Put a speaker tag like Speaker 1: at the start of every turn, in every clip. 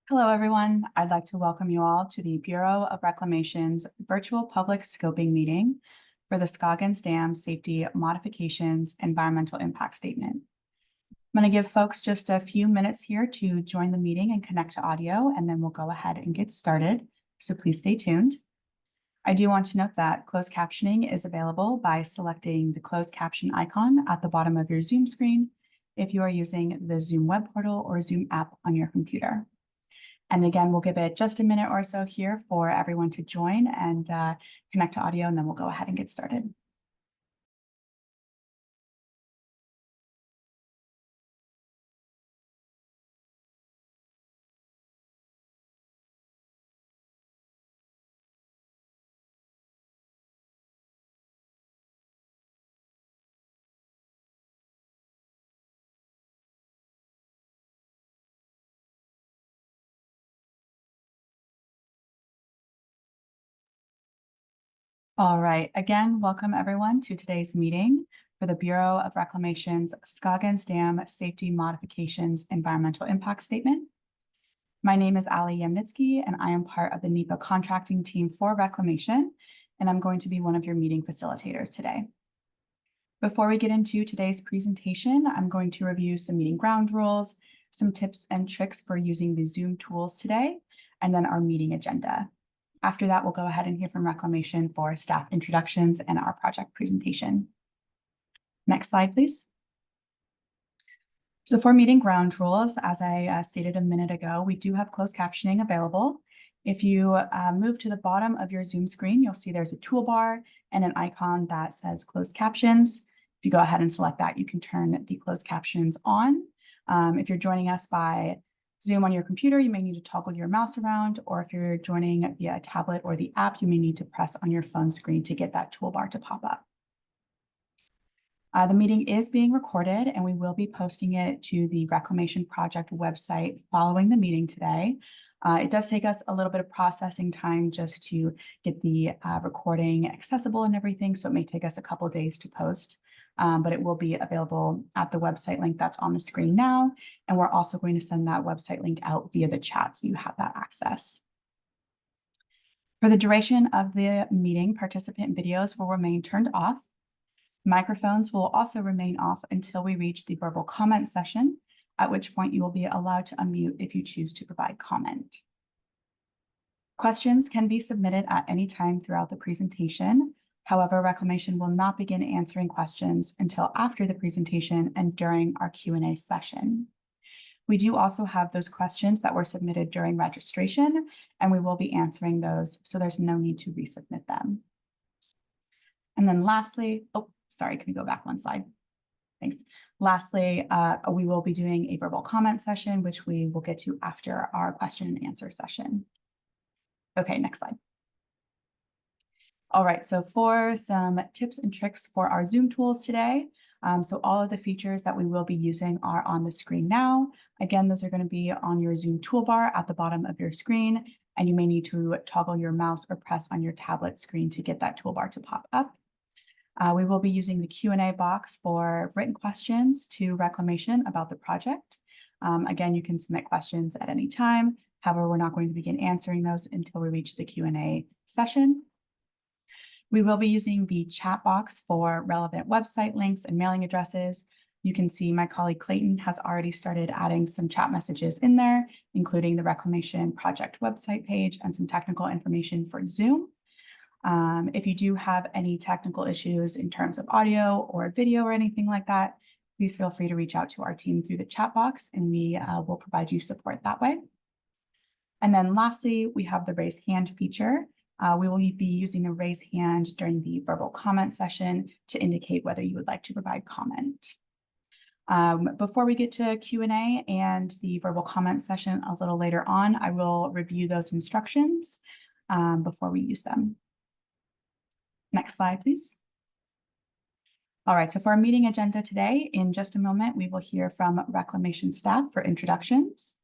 Speaker 1: Hello, everyone. I'd like to welcome you all to the Bureau of Reclamation's virtual public scoping meeting for the Scoggins Dam Safety Modifications Environmental Impact Statement. I'm going to give folks just a few minutes here to join the meeting and connect to audio, and then we'll go ahead and get started. So please stay tuned. I do want to note that closed captioning is available by selecting the closed caption icon at the bottom of your Zoom screen if you are using the Zoom web portal or Zoom app on your computer. And again, we'll give it just a minute or so here for everyone to join and connect to audio, and then we'll go ahead and get started. All right, again, welcome everyone to today's meeting for the Bureau of Reclamation's Scoggins Dam Safety Modifications Environmental Impact Statement. My name is Ali Yemnitsky, and I am part of the NEPA contracting team for Reclamation, and I'm going to be one of your meeting facilitators today. Before we get into today's presentation, I'm going to review some meeting ground rules, some tips and tricks for using the Zoom tools today, and then our meeting agenda. After that, we'll go ahead and hear from Reclamation for staff introductions and our project presentation. Next slide, please. So for meeting ground rules, as I stated a minute ago, we do have closed captioning available. If you move to the bottom of your Zoom screen, you'll see there's a toolbar and an icon that says closed captions. If you go ahead and select that, you can turn the closed captions on. If you're joining us by Zoom on your computer, you may need to toggle your mouse around, or if you're joining via a tablet or the app, you may need to press on your phone screen to get that toolbar to pop up. The meeting is being recorded, and we will be posting it to the Reclamation Project website following the meeting today. It does take us a little bit of processing time just to get the recording accessible and everything, so it may take us a couple of days to post, but it will be available at the website link that's on the screen now, and we're also going to send that website link out via the chat so you have that access. For the duration of the meeting, participant videos will remain turned off. Microphones will also remain off until we reach the verbal comment session, at which point you will be allowed to unmute if you choose to provide comment. Questions can be submitted at any time throughout the presentation. However, Reclamation will not begin answering questions until after the presentation and during our Q&A session. We do also have those questions that were submitted during registration, and we will be answering those, so there's no need to resubmit them. And then lastly, sorry, can we go back one slide? Thanks. Lastly, we will be doing a verbal comment session, which we will get to after our question and answer session. Okay, next slide. All right, so for some tips and tricks for our Zoom tools today. So all of the features that we will be using are on the screen now. Again, those are going to be on your Zoom toolbar at the bottom of your screen, and you may need to toggle your mouse or press on your tablet screen to get that toolbar to pop up. We will be using the Q&A box for written questions to Reclamation about the project. Again, you can submit questions at any time. However, we're not going to begin answering those until we reach the Q&A session. We will be using the chat box for relevant website links and mailing addresses. You can see my colleague Clayton has already started adding some chat messages in there, including the Reclamation project website page and some technical information for Zoom. If you do have any technical issues in terms of audio or video or anything like that, please feel free to reach out to our team through the chat box, and we will provide you support that way. And then lastly, we have the raise hand feature. We will be using the raise hand during the verbal comment session to indicate whether you would like to provide comment. Before we get to Q&A and the verbal comment session a little later on, I will review those instructions before we use them. Next slide, please. All right, so for our meeting agenda today, in just a moment, we will hear from Reclamation staff for introductions.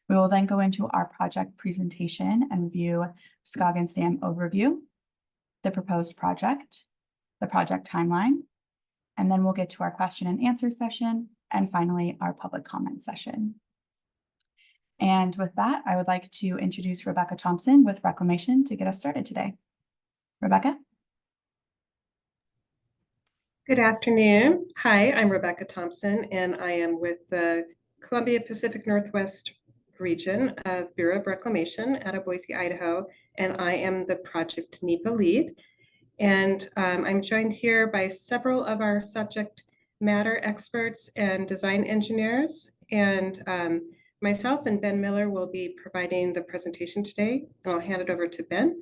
Speaker 1: We will then go into our project presentation and review Scoggins Dam overview, the proposed project, the project timeline, and then we'll get to our question and answer session, and finally, our public comment session. And with that, I would like to introduce Rebecca Thompson with Reclamation to get us started today. Rebecca?
Speaker 2: Good afternoon. Hi, I'm Rebecca Thompson, and I am with the Columbia Pacific Northwest region of Bureau of Reclamation out of Boise, Idaho, and I am the project NEPA lead. And I'm joined here by several of our subject matter experts and design engineers. And myself and Ben Miller will be providing the presentation today, and I'll hand it over to Ben.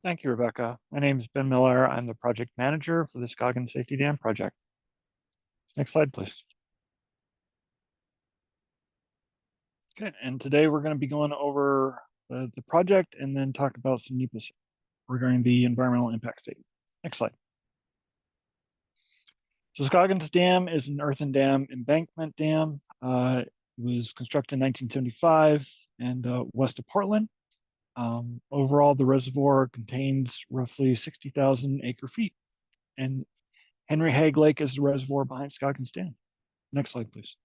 Speaker 3: Thank you, Rebecca. My name is Ben Miller. I'm the project manager for the Scoggins Safety Dam project. Next slide, please. Okay, and today we're going to be going over the project and then talk about some NEPA regarding the environmental impact statement. Next slide. So Scoggins Dam is an earthen dam embankment dam. It was constructed in 1975 and west of Portland. Overall, the reservoir contains roughly 60,000 acre feet, and Hagg Lake is the reservoir behind Scoggins Dam. Next slide, please.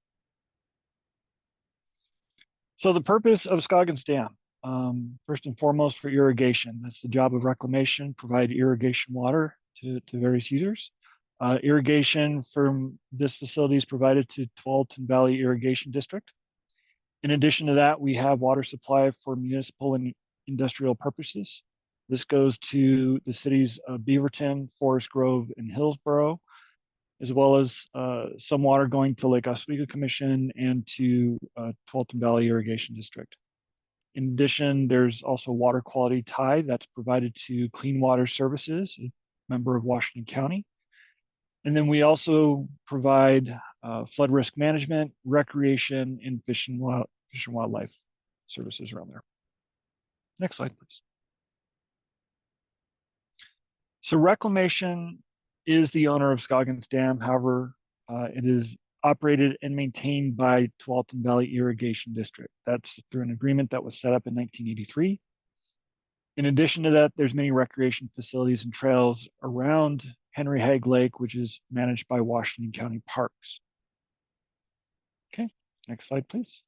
Speaker 3: So the purpose of Scoggins Dam, first and foremost, for irrigation. That's the job of reclamation, provide irrigation water to various users. Irrigation from this facility is provided to Tualatin Valley Irrigation District. In addition to that, we have water supply for municipal and industrial purposes. This goes to the cities of Beaverton, Forest Grove, and Hillsborough, as well as some water going to Lake Oswego Commission and to Tualatin Valley Irrigation District. In addition, there's also water quality tie that's provided to Clean Water Services, a member of Washington County. And then we also provide flood risk management, recreation, and fish and wildlife services around there. Next slide, please. So Reclamation is the owner of Scoggins Dam. However, it is operated and maintained by Tualatin Valley Irrigation District. That's through an agreement that was set up in 1983. In addition to that, there's many recreation facilities and trails around Hagg Lake, which is managed by Washington County Parks. Okay, next slide, please.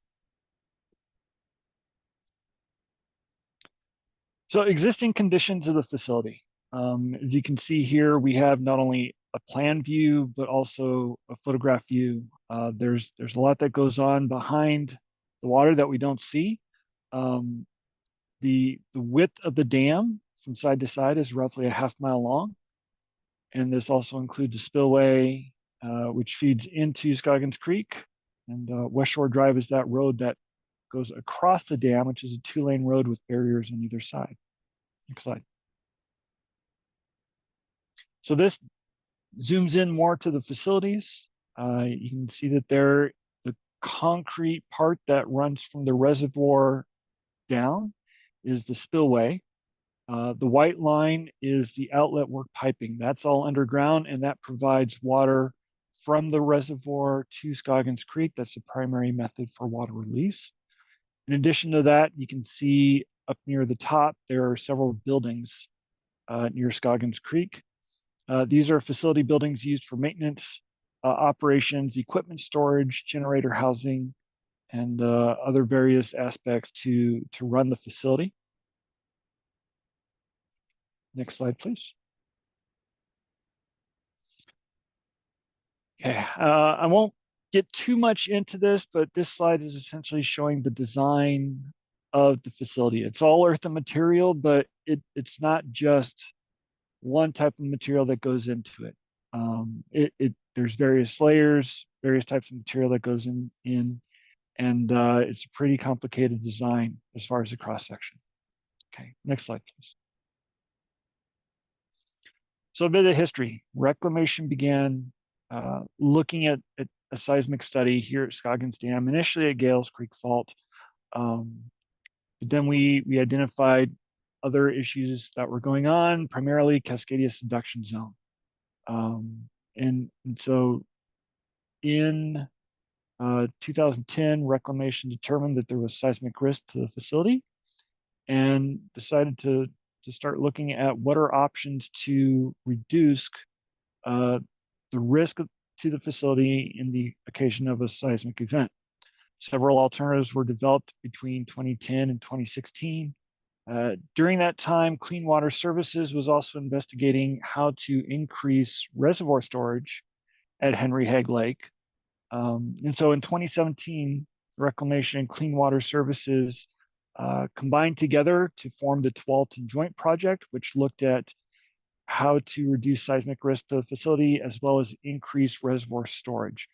Speaker 3: So existing conditions of the facility. As you can see here, we have not only a plan view, but also a photograph view. There's a lot that goes on behind the water that we don't see. The width of the dam from side to side is roughly a half-mile long. And this also includes a spillway, which feeds into Scoggins Creek. And West Shore Drive is that road that goes across the dam, which is a two-lane road with barriers on either side. Next slide. So this zooms in more to the facilities. You can see that there, the concrete part that runs from the reservoir down is the spillway. The white line is the outlet work piping. That's all underground, and that provides water from the reservoir to Scoggins Creek. That's the primary method for water release. In addition to that, you can see up near the top, there are several buildings near Scoggins Creek. These are facility buildings used for maintenance, operations, equipment storage, generator housing, and other various aspects to run the facility. Next slide, please. Okay, I won't get too much into this, but this slide is essentially showing the design of the facility. It's all earthen material, but it's not just one type of material that goes into it. There's various layers, various types of material that goes in and it's a pretty complicated design as far as the cross section. Okay, next slide, please. So a bit of history. Reclamation began looking at a seismic study here at Scoggins Dam, initially at Gales Creek Fault. But then we identified other issues that were going on, primarily Cascadia subduction zone. And so in 2010, Reclamation determined that there was seismic risk to the facility and decided to start looking at what are options to reduce the risk to the facility in the occasion of a seismic event. Several alternatives were developed between 2010 and 2016. During that time, Clean Water Services was also investigating how to increase reservoir storage at Hagg Lake. And so in 2017, Reclamation and Clean Water Services combined together to form the Tualatin Joint Project, which looked at how to reduce seismic risk to the facility as well as increase reservoir storage.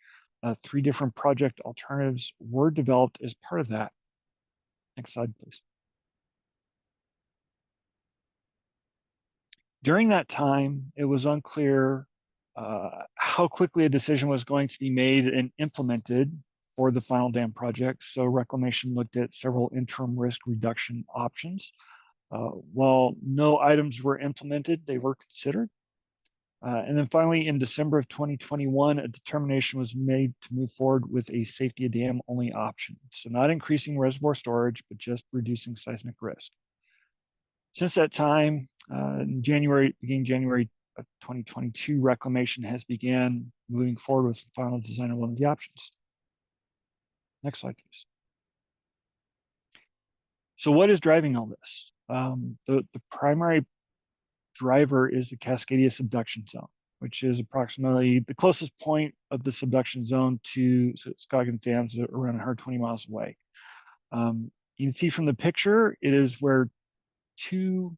Speaker 3: 3 different project alternatives were developed as part of that. Next slide, please. During that time, it was unclear how quickly a decision was going to be made and implemented for the final dam project. So Reclamation looked at several interim risk reduction options. While no items were implemented, they were considered. And then finally, in December of 2021, a determination was made to move forward with a safety dam only option. So not increasing reservoir storage, but just reducing seismic risk. Since that time, beginning January of 2022, Reclamation has began moving forward with the final design of one of the options. Next slide, please. So what is driving all this? The primary driver is the Cascadia subduction zone, which is approximately the closest point of the subduction zone to Scoggins Dam, around 120 miles away. You can see from the picture, it is where 2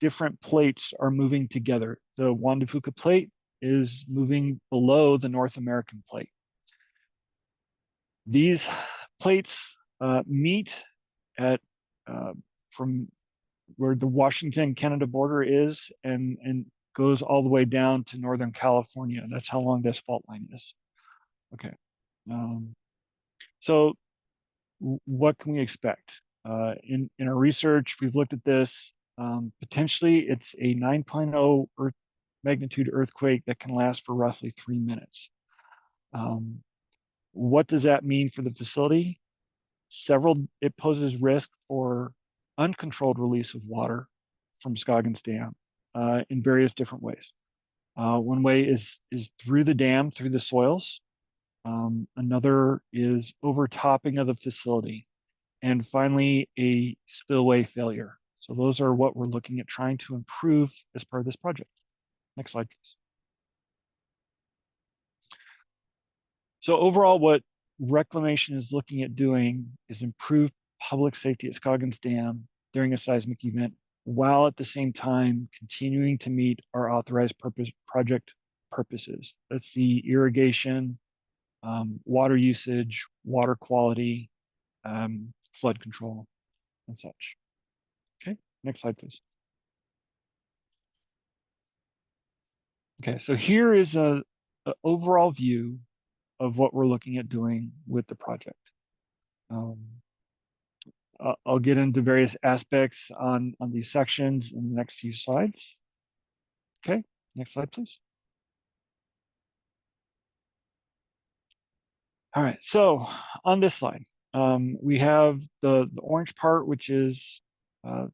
Speaker 3: different plates are moving together. The Juan de Fuca plate is moving below the North American plate. These plates meet at from where the Washington-Canada border is and goes all the way down to Northern California. That's how long this fault line is. Okay. So what can we expect? In our research, we've looked at this. Potentially, it's a 9.0 magnitude earthquake that can last for roughly 3 minutes. What does that mean for the facility? It poses risk for uncontrolled release of water from Scoggins Dam in various different ways. One way is through the dam, through the soils. Another is overtopping of the facility. And finally, a spillway failure. So those are what we're looking at trying to improve as part of this project. Next slide, please. So overall, what Reclamation is looking at doing is improve public safety at Scoggins Dam during a seismic event, while at the same time continuing to meet our authorized project purposes. That's the irrigation, water usage, water quality, flood control, and such. Okay, next slide, please. Okay, so here is an overall view of what we're looking at doing with the project. I'll get into various aspects on these sections in the next few slides. Okay, next slide, please. All right, so on this slide, we have the orange part, which is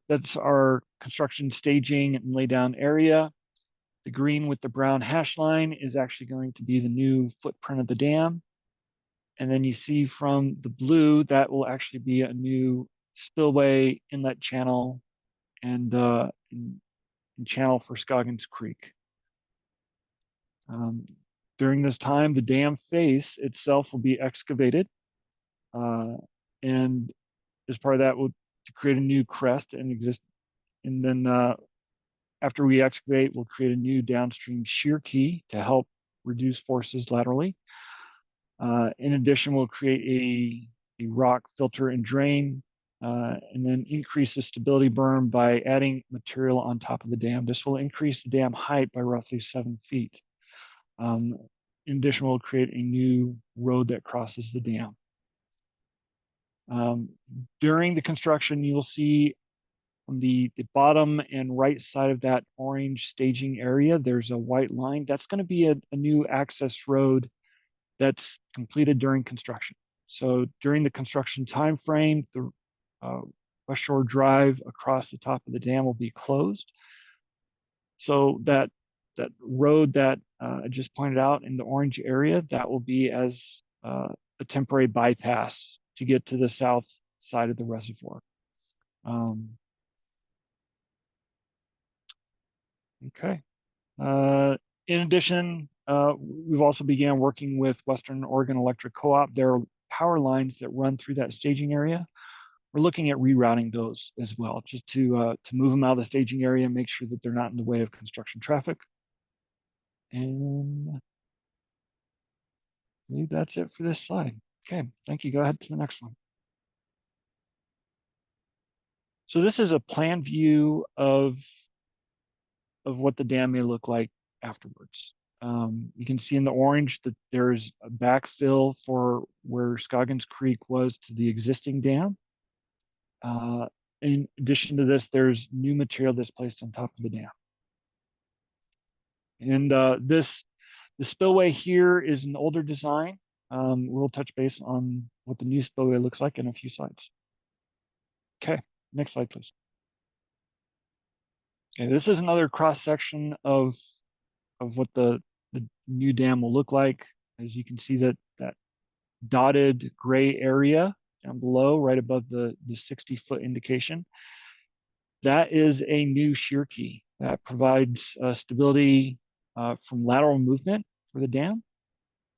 Speaker 3: that's our construction staging and laydown area. The green with the brown hash line is actually going to be the new footprint of the dam. And then you see from the blue, that will actually be a new spillway, inlet channel, and channel for Scoggins Creek. During this time, the dam face itself will be excavated. And as part of that, to create a new crest and then after we excavate, we'll create a new downstream shear key to help reduce forces laterally. In addition, we'll create a rock filter and drain, and then increase the stability berm by adding material on top of the dam. This will increase the dam height by roughly 7 feet. In addition, we'll create a new road that crosses the dam. During the construction, you'll see on the bottom and right side of that orange staging area, there's a white line. That's going to be a new access road that's completed during construction. So during the construction time frame, the West Shore Drive across the top of the dam will be closed. So that that road that I just pointed out in the orange area, that will be as a temporary bypass to get to the south side of the reservoir. Okay. In addition, we've also began working with Western Oregon Electric Co-op. There are power lines that run through that staging area. We're looking at rerouting those as well, just to move them out of the staging area and make sure that they're not in the way of construction traffic. And I believe that's it for this slide. Okay, thank you. Go ahead to the next one. So this is a plan view of what the dam may look like afterwards. You can see in the orange that there's a backfill for where Scoggins Creek was to the existing dam. In addition to this, there's new material that's placed on top of the dam. And the spillway here is an older design. We'll touch base on what the new spillway looks like in a few slides. Okay, next slide, please. Okay, this is another cross section of what the new dam will look like. As you can see, that dotted gray area down below, right above the 60-foot indication, that is a new shear key that provides stability from lateral movement for the dam.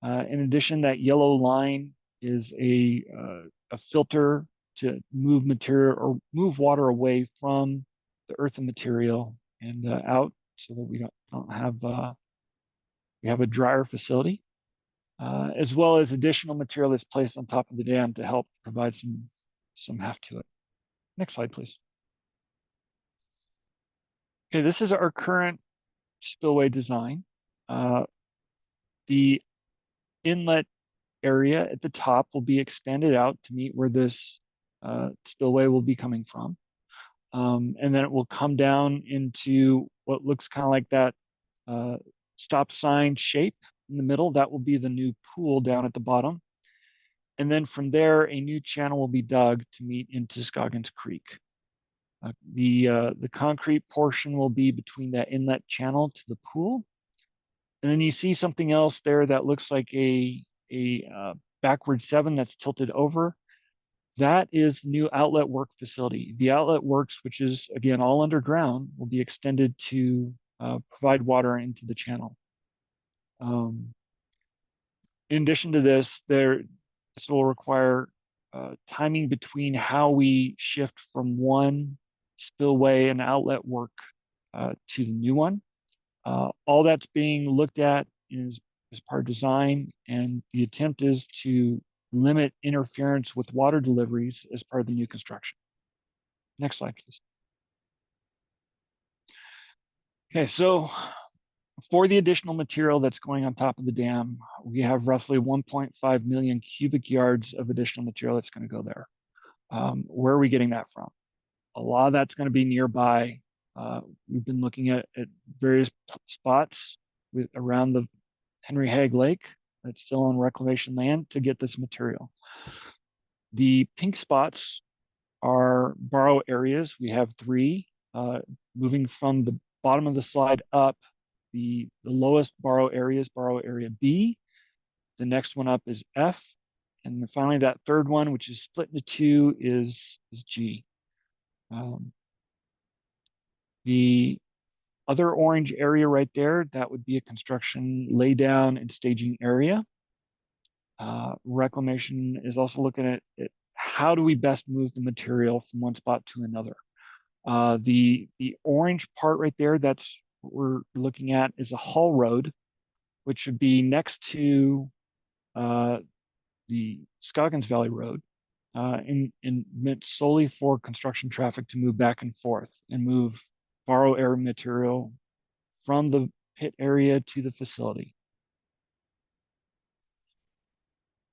Speaker 3: In addition, that yellow line is a filter to move material or move water away from the earthen material and out, so that we don't have we have a drier facility, as well as additional material that's placed on top of the dam to help provide some heft to it. Next slide, please. Okay, this is our current spillway design. The inlet area at the top will be expanded out to meet where this spillway will be coming from. And then it will come down into what looks kind of like that stop sign shape in the middle. That will be the new pool down at the bottom. And then from there, a new channel will be dug to meet into Scoggins Creek. The concrete portion will be between that inlet channel to the pool. And then you see something else there that looks like a backward 7 that's tilted over. That is new outlet work facility. The outlet works, which is again all underground, will be extended to provide water into the channel. In addition to this, this will require timing between how we shift from one spillway and outlet work to the new one. All that's being looked at is part of design, and the attempt is to limit interference with water deliveries as part of the new construction. Next slide, please. Okay, so for the additional material that's going on top of the dam, we have roughly 1.5 million cubic yards of additional material that's going to go there. Where are we getting that from? A lot of that's going to be nearby. We've been looking at various spots around the Hagg Lake that's still on reclamation land to get this material. The pink spots are borrow areas. We have 3. Moving from the bottom of the slide up, the lowest borrow area is borrow area B. The next one up is F. And then finally, that third one, which is split into 2, is G. The other orange area right there, that would be a construction laydown and staging area. Reclamation is also looking at how do we best move the material from one spot to another. The orange part right there, that's what we're looking at, is a haul road, which should be next to the Scoggins Valley Road, and meant solely for construction traffic to move back and forth and move borrow air material from the pit area to the facility.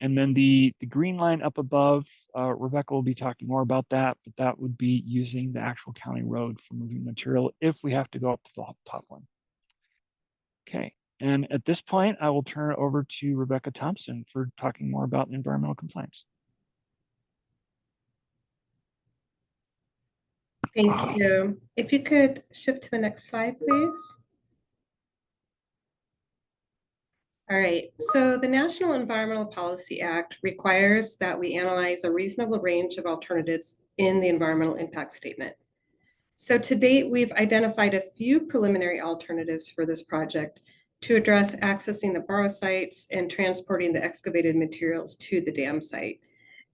Speaker 3: And then the green line up above, Rebecca will be talking more about that, but that would be using the actual county road for moving material if we have to go up to the top one. Okay, and at this point, I will turn it over to Rebecca Thompson for talking more about environmental compliance.
Speaker 2: Thank you. If you could shift to the next slide, please. All right, so the National Environmental Policy Act requires that we analyze a reasonable range of alternatives in the environmental impact statement. So to date, we've identified a few preliminary alternatives for this project to address accessing the borrow sites and transporting the excavated materials to the dam site.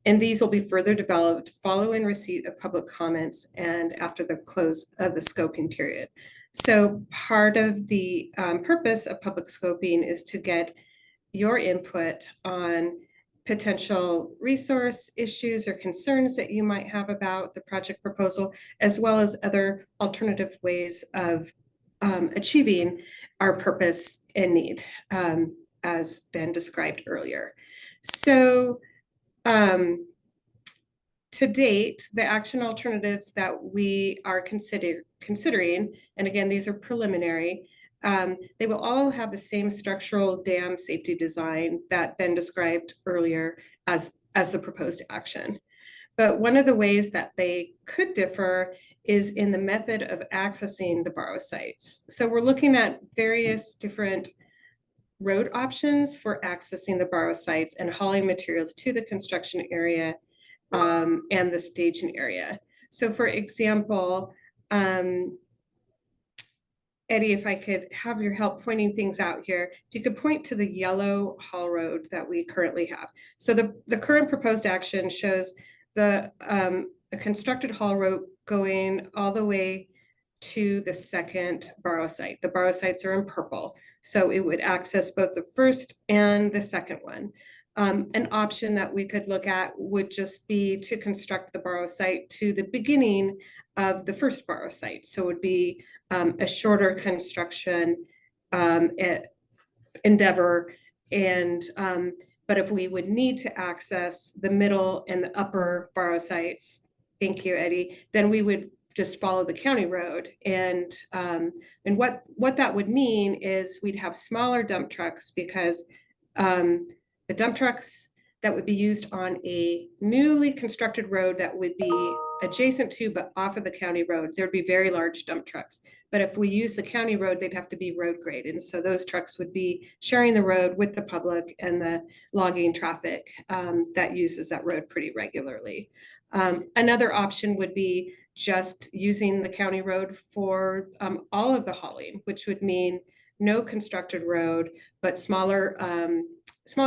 Speaker 2: And these will be further developed following receipt of public comments and after the close of the scoping period. So part of the purpose of public scoping is to get your input on potential resource issues or concerns that you might have about the project proposal, as well as other alternative ways of achieving our purpose and need, as Ben described earlier. So to date, the action alternatives that we are considering, and again, these are preliminary, they will all have the same structural dam safety design that Ben described earlier as the proposed action. But one of the ways that they could differ is in the method of accessing the borrow sites. So we're looking at various different road options for accessing the borrow sites and hauling materials to the construction area and the staging area. So for example, Eddie, if I could have your help pointing things out here, if you could point to the yellow haul road that we currently have. So the current proposed action shows a constructed haul road going all the way to the second borrow site. The borrow sites are in purple, so it would access both the first and the second one. An option that we could look at would just be to construct the borrow site to the beginning of the first borrow site. So it would be a shorter construction endeavor. And but if we would need to access the middle and the upper borrow sites, thank you, Eddie, then we would just follow the county road. And what that would mean is we'd have smaller dump trucks because the dump trucks that would be used on a newly constructed road that would be adjacent to but off of the county road, there'd be very large dump trucks. But if we use the county road, they'd have to be road grade. And so those trucks would be sharing the road with the public and the logging traffic that uses that road pretty regularly. Another option would be just using the county road for all of the hauling, which would mean no constructed road, but smaller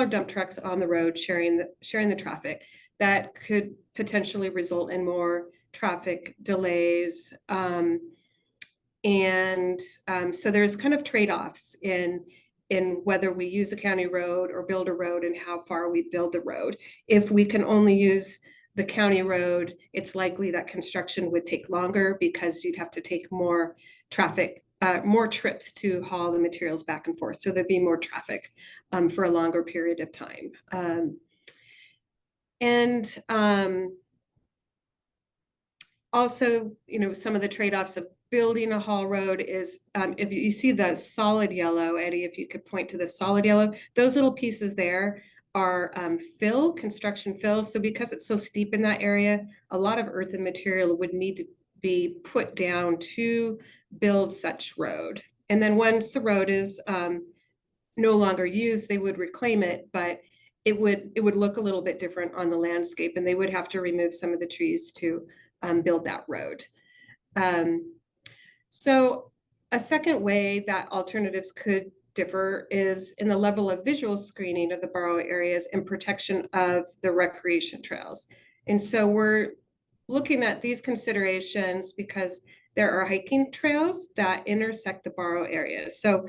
Speaker 2: dump trucks on the road sharing the traffic. That could potentially result in more traffic delays. So there's kind of trade-offs in whether we use the county road or build a road and how far we build the road. If we can only use the county road, it's likely that construction would take longer because you'd have to take more traffic, more trips to haul the materials back and forth. So there'd be more traffic for a longer period of time. Also, some of the trade-offs of building a haul road is, if you see the solid yellow, Eddie, if you could point to the solid yellow, those little pieces there are construction fill. So because it's so steep in that area, a lot of earth and material would need to be put down to build such road. And then once the road is no longer used, they would reclaim it, but it would look a little bit different on the landscape, and they would have to remove some of the trees to build that road. So a second way that alternatives could differ is in the level of visual screening of the borrow areas and protection of the recreation trails. And so we're looking at these considerations because there are hiking trails that intersect the borrow areas. So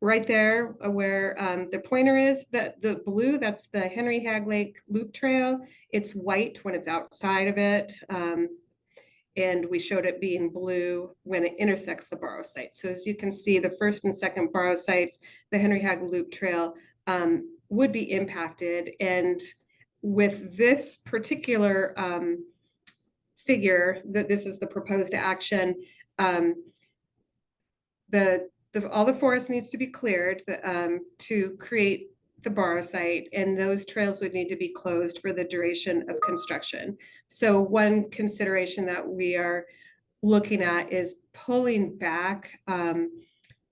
Speaker 2: right there where the pointer is, the blue, that's the Henry Hagg Lake Loop Trail. It's white when it's outside of it. And we showed it being blue when it intersects the borrow site. So as you can see, the first and second borrow sites, the Henry Hagg Loop Trail would be impacted. And with this particular figure, that this is the proposed action, all the forest needs to be cleared to create the borrow site, and those trails would need to be closed for the duration of construction. So one consideration that we are looking at is pulling back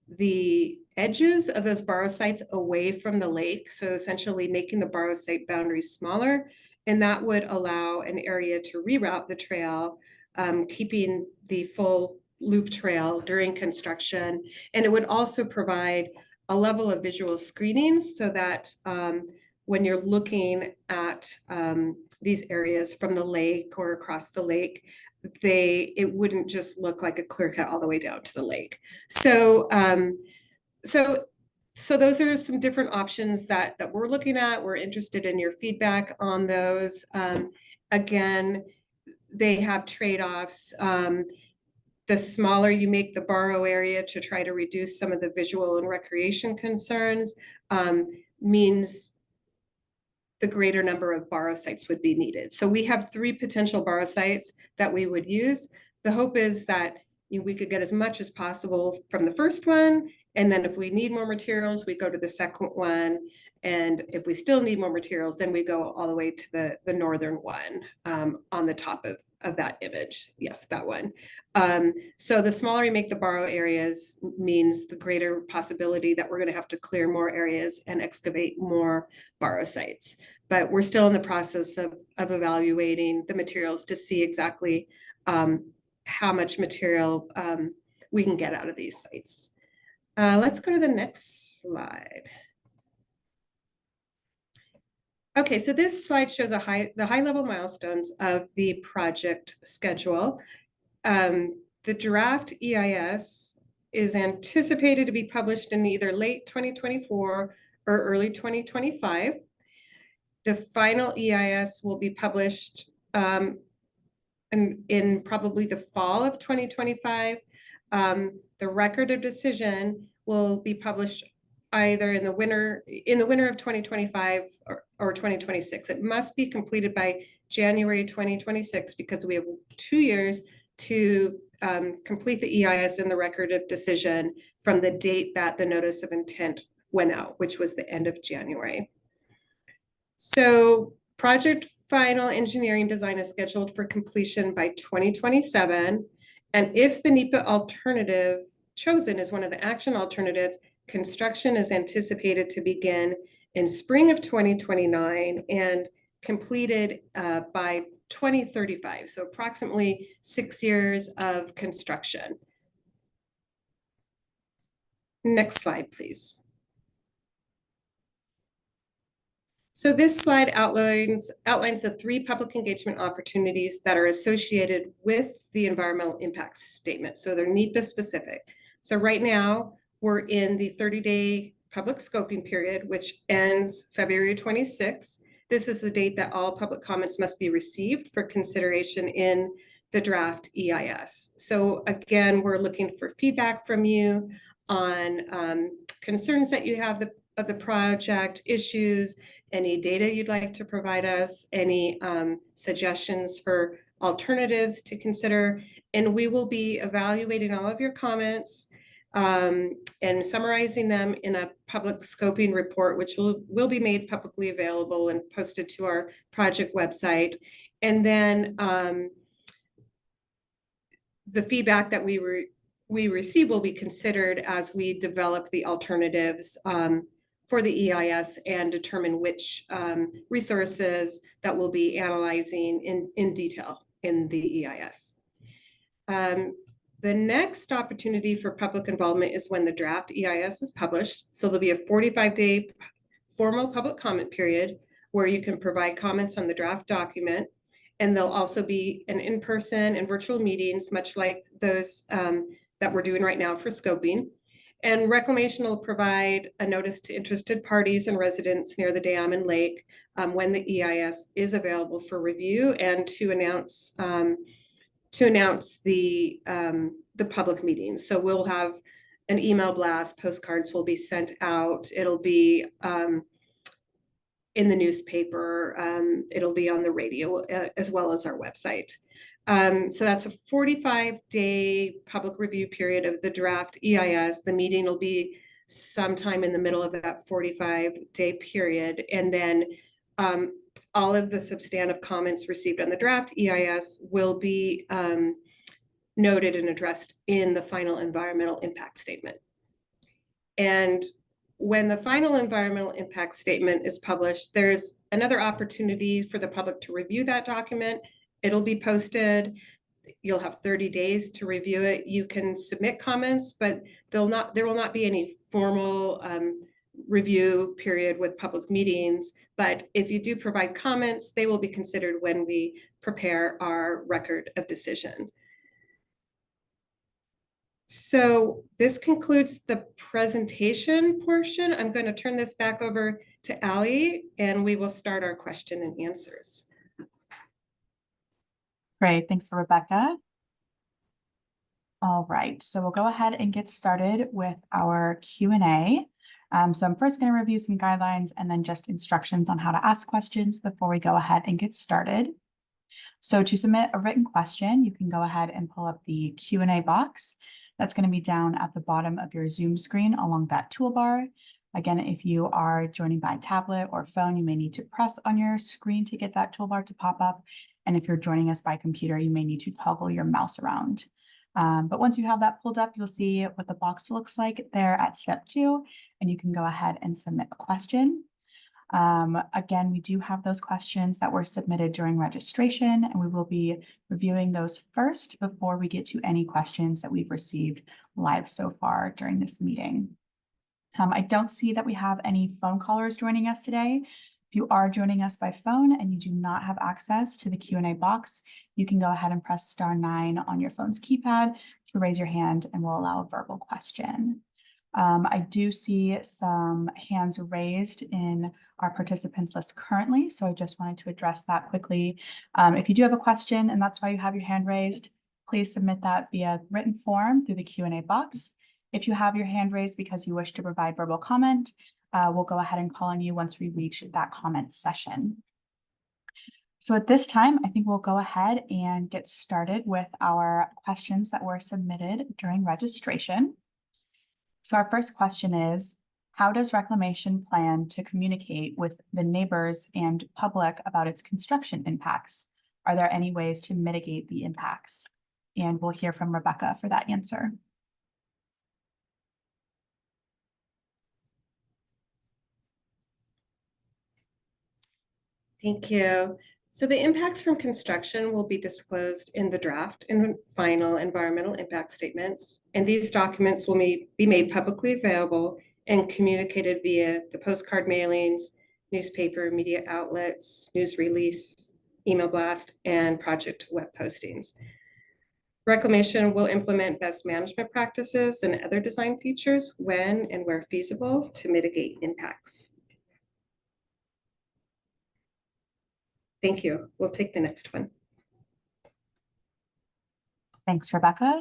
Speaker 2: the edges of those borrow sites away from the lake. So essentially making the borrow site boundaries smaller. And that would allow an area to reroute the trail, keeping the full loop trail during construction. And it would also provide a level of visual screening so that when you're looking at these areas from the lake or across the lake, it wouldn't just look like a clear cut all the way down to the lake. So so those are some different options that we're looking at. We're interested in your feedback on those. Again, they have trade-offs. The smaller you make the borrow area to try to reduce some of the visual and recreation concerns means the greater number of borrow sites would be needed. So we have 3 potential borrow sites that we would use. The hope is that we could get as much as possible from the first one. And then if we need more materials, we go to the second one. And if we still need more materials, then we go all the way to the northern one on the top of that image. Yes, that one. So the smaller you make the borrow areas means the greater possibility that we're going to have to clear more areas and excavate more borrow sites. But we're still in the process of evaluating the materials to see exactly how much material we can get out of these sites. Let's go to the next slide. Okay, so this slide shows the high level milestones of the project schedule. The draft EIS is anticipated to be published in either late 2024 or early 2025. The final EIS will be published in probably the fall of 2025. The record of decision will be published either in the winter of 2025 or 2026. It must be completed by January 2026 because we have 2 years to complete the EIS and the record of decision from the date that the notice of intent went out, which was the end of January. So project final engineering design is scheduled for completion by 2027. And if the NEPA alternative chosen is one of the action alternatives, construction is anticipated to begin in spring of 2029 and completed by 2035. So approximately 6 years of construction. Next slide, please. So this slide outlines the 3 public engagement opportunities that are associated with the environmental impact statement. So they're NEPA specific. So right now we're in the 30-day public scoping period, which ends February 26th. This is the date that all public comments must be received for consideration in the draft EIS. So again, we're looking for feedback from you on concerns that you have of the project, issues, any data you'd like to provide us, any suggestions for alternatives to consider. And we will be evaluating all of your comments and summarizing them in a public scoping report, which will be made publicly available and posted to our project website. And then the feedback that we receive will be considered as we develop the alternatives for the EIS and determine which resources that we'll be analyzing in detail in the EIS. The next opportunity for public involvement is when the draft EIS is published. So there'll be a 45-day formal public comment period where you can provide comments on the draft document. And there'll also be an in-person and virtual meetings, much like those that we're doing right now for scoping. And Reclamation will provide a notice to interested parties and residents near the dam and lake when the EIS is available for review and to announce the public meetings. So we'll have an email blast, postcards will be sent out. It'll be in the newspaper. It'll be on the radio as well as our website. So that's a 45-day public review period of the draft EIS. The meeting will be sometime in the middle of that 45-day period. And then all of the substantive comments received on the draft EIS will be noted and addressed in the final environmental impact statement. And when the final environmental impact statement is published, there's another opportunity for the public to review that document. It'll be posted. You'll have 30 days to review it. You can submit comments, but there will not be any formal review period with public meetings. But if you do provide comments, they will be considered when we prepare our record of decision. So this concludes the presentation portion. I'm going to turn this back over to Allie, and we will start our question and answers.
Speaker 1: Great, thanks for Rebecca. All right, so we'll go ahead and get started with our Q&A. So I'm first going to review some guidelines and then just instructions on how to ask questions before we go ahead and get started. So to submit a written question, you can go ahead and pull up the Q&A box. That's going to be down at the bottom of your Zoom screen along that toolbar. Again, if you are joining by tablet or phone, you may need to press on your screen to get that toolbar to pop up. And if you're joining us by computer, you may need to toggle your mouse around. But once you have that pulled up, you'll see what the box looks like there at step 2, and you can go ahead and submit a question. Again, we do have those questions that were submitted during registration, and we will be reviewing those first before we get to any questions that we've received live so far during this meeting. I don't see that we have any phone callers joining us today. If you are joining us by phone and you do not have access to the Q&A box, you can go ahead and press *9 on your phone's keypad to raise your hand, and we'll allow a verbal question. I do see some hands raised in our participants list currently, so I just wanted to address that quickly. If you do have a question and that's why you have your hand raised, please submit that via written form through the Q&A box. If you have your hand raised because you wish to provide verbal comment, we'll go ahead and call on you once we reach that comment session. So at this time, I think we'll go ahead and get started with our questions that were submitted during registration. So our first question is, how does Reclamation plan to communicate with the neighbors and public about its construction impacts? Are there any ways to mitigate the impacts? And we'll hear from Rebecca for that answer.
Speaker 2: Thank you. So the impacts from construction will be disclosed in the draft and final environmental impact statements, and these documents will be made publicly available and communicated via the postcard mailings, newspaper, media outlets, news release, email blast, and project web postings. Reclamation will implement best management practices and other design features when and where feasible to mitigate impacts. Thank you. We'll take the next one.
Speaker 1: Thanks, Rebecca.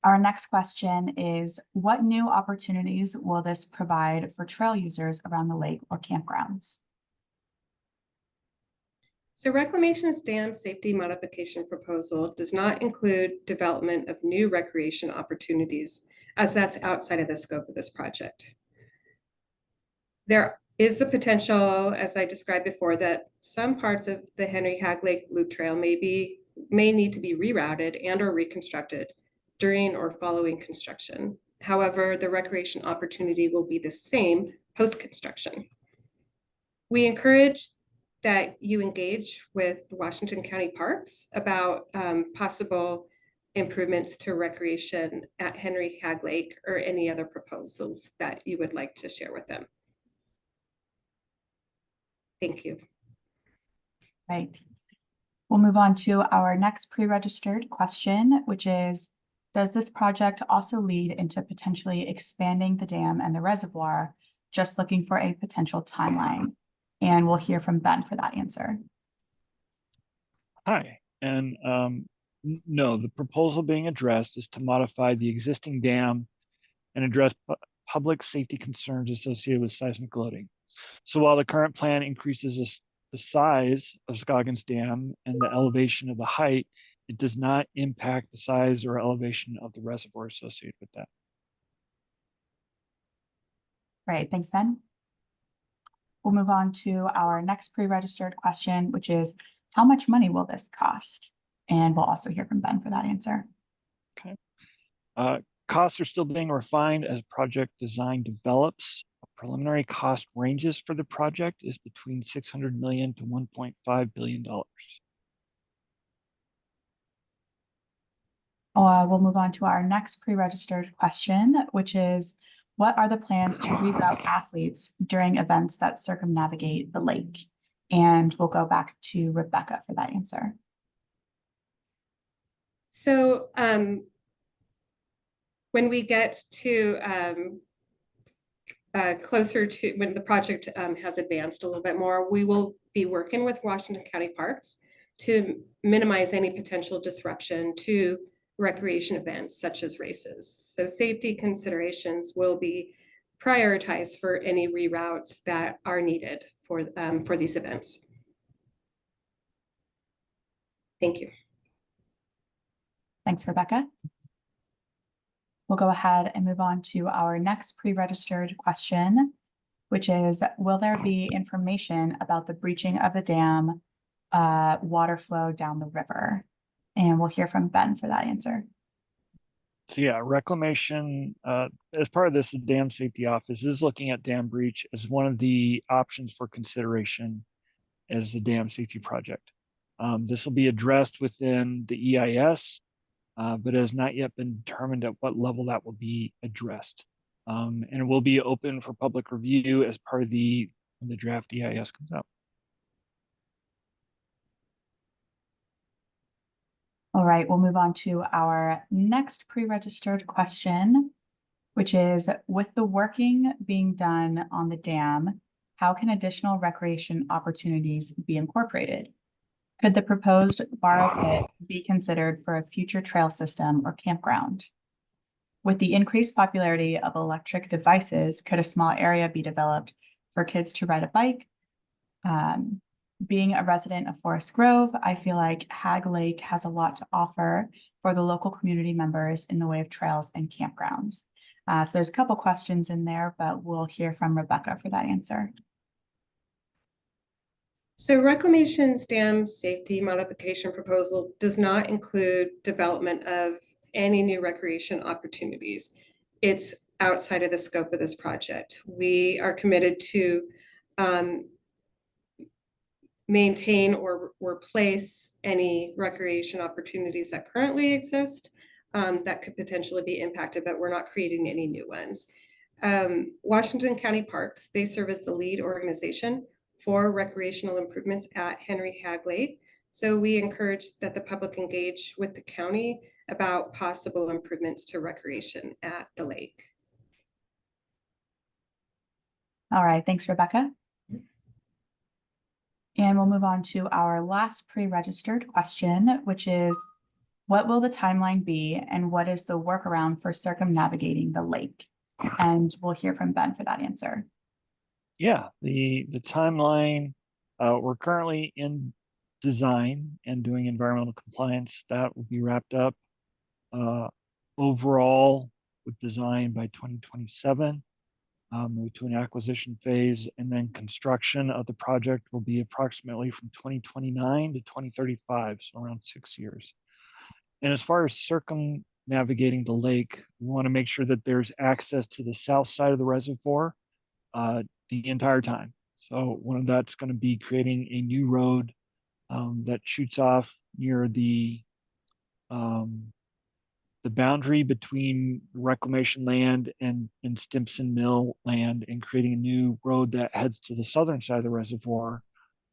Speaker 1: Our next question is, what new opportunities will this provide for trail users around the lake or campgrounds?
Speaker 2: So Reclamation's dam safety modification proposal does not include development of new recreation opportunities, as that's outside of the scope of this project. There is the potential, as I described before, that some parts of the Hagg Lake Loop Trail may need to be rerouted and or reconstructed during or following construction. However, the recreation opportunity will be the same post-construction. We encourage that you engage with Washington County Parks about possible improvements to recreation at Hagg Lake or any other proposals that you would like to share with them. Thank you.
Speaker 1: Right. We'll move on to our next pre-registered question, which is, does this project also lead into potentially expanding the dam and the reservoir? Just looking for a potential timeline. And we'll hear from Ben for that answer.
Speaker 3: Hi, and no, the proposal being addressed is to modify the existing dam and address public safety concerns associated with seismic loading. So while the current plan increases the size of Scoggins Dam and the elevation of the height, it does not impact the size or elevation of the reservoir associated with that.
Speaker 1: Great, thanks, Ben. We'll move on to our next pre-registered question, which is, how much money will this cost? And we'll also hear from Ben for that answer.
Speaker 3: Okay. Costs are still being refined as project design develops. Preliminary cost ranges for the project is between $600 million to $1.5 billion.
Speaker 1: We'll move on to our next pre-registered question, which is, what are the plans to reroute athletes during events that circumnavigate the lake? And we'll go back to Rebecca for that answer.
Speaker 2: So when we get to closer to when the project has advanced a little bit more, we will be working with Washington County Parks to minimize any potential disruption to recreation events such as races. So safety considerations will be prioritized for any reroutes that are needed for these events. Thank you.
Speaker 1: Thanks, Rebecca. We'll go ahead and move on to our next pre-registered question, which is, will there be information about the breaching of the dam water flow down the river? And we'll hear from Ben for that answer.
Speaker 3: So yeah, Reclamation, as part of this, the Dam Safety Office is looking at dam breach as one of the options for consideration as the dam safety project. This will be addressed within the EIS, but it has not yet been determined at what level that will be addressed. And it will be open for public review as part of when the draft EIS comes out.
Speaker 1: All right, we'll move on to our next pre-registered question, which is, with the working being done on the dam, how can additional recreation opportunities be incorporated? Could the proposed borrow pit be considered for a future trail system or campground? With the increased popularity of electric devices, could a small area be developed for kids to ride a bike? Being a resident of Forest Grove, I feel like Hagg Lake has a lot to offer for the local community members in the way of trails and campgrounds. So there's a couple questions in there, but we'll hear from Rebecca for that answer.
Speaker 2: So Reclamation's dam safety modification proposal does not include development of any new recreation opportunities. It's outside of the scope of this project. We are committed to maintain or replace any recreation opportunities that currently exist that could potentially be impacted, but we're not creating any new ones. Washington County Parks, they serve as the lead organization for recreational improvements at Hagg Lake. So we encourage that the public engage with the county about possible improvements to recreation at the lake.
Speaker 1: All right, thanks, Rebecca. And we'll move on to our last pre-registered question, which is, what will the timeline be and what is the workaround for circumnavigating the lake? And we'll hear from Ben for that answer.
Speaker 3: Yeah, the timeline, we're currently in design and doing environmental compliance. That will be wrapped up overall with design by 2027. Move to an acquisition phase, and then construction of the project will be approximately from 2029 to 2035, so around 6 years. And as far as circumnavigating the lake, we want to make sure that there's access to the south side of the reservoir the entire time. So one of that's going to be creating a new road that shoots off near the boundary between reclamation land and Stimson Mill land, and creating a new road that heads to the southern side of the reservoir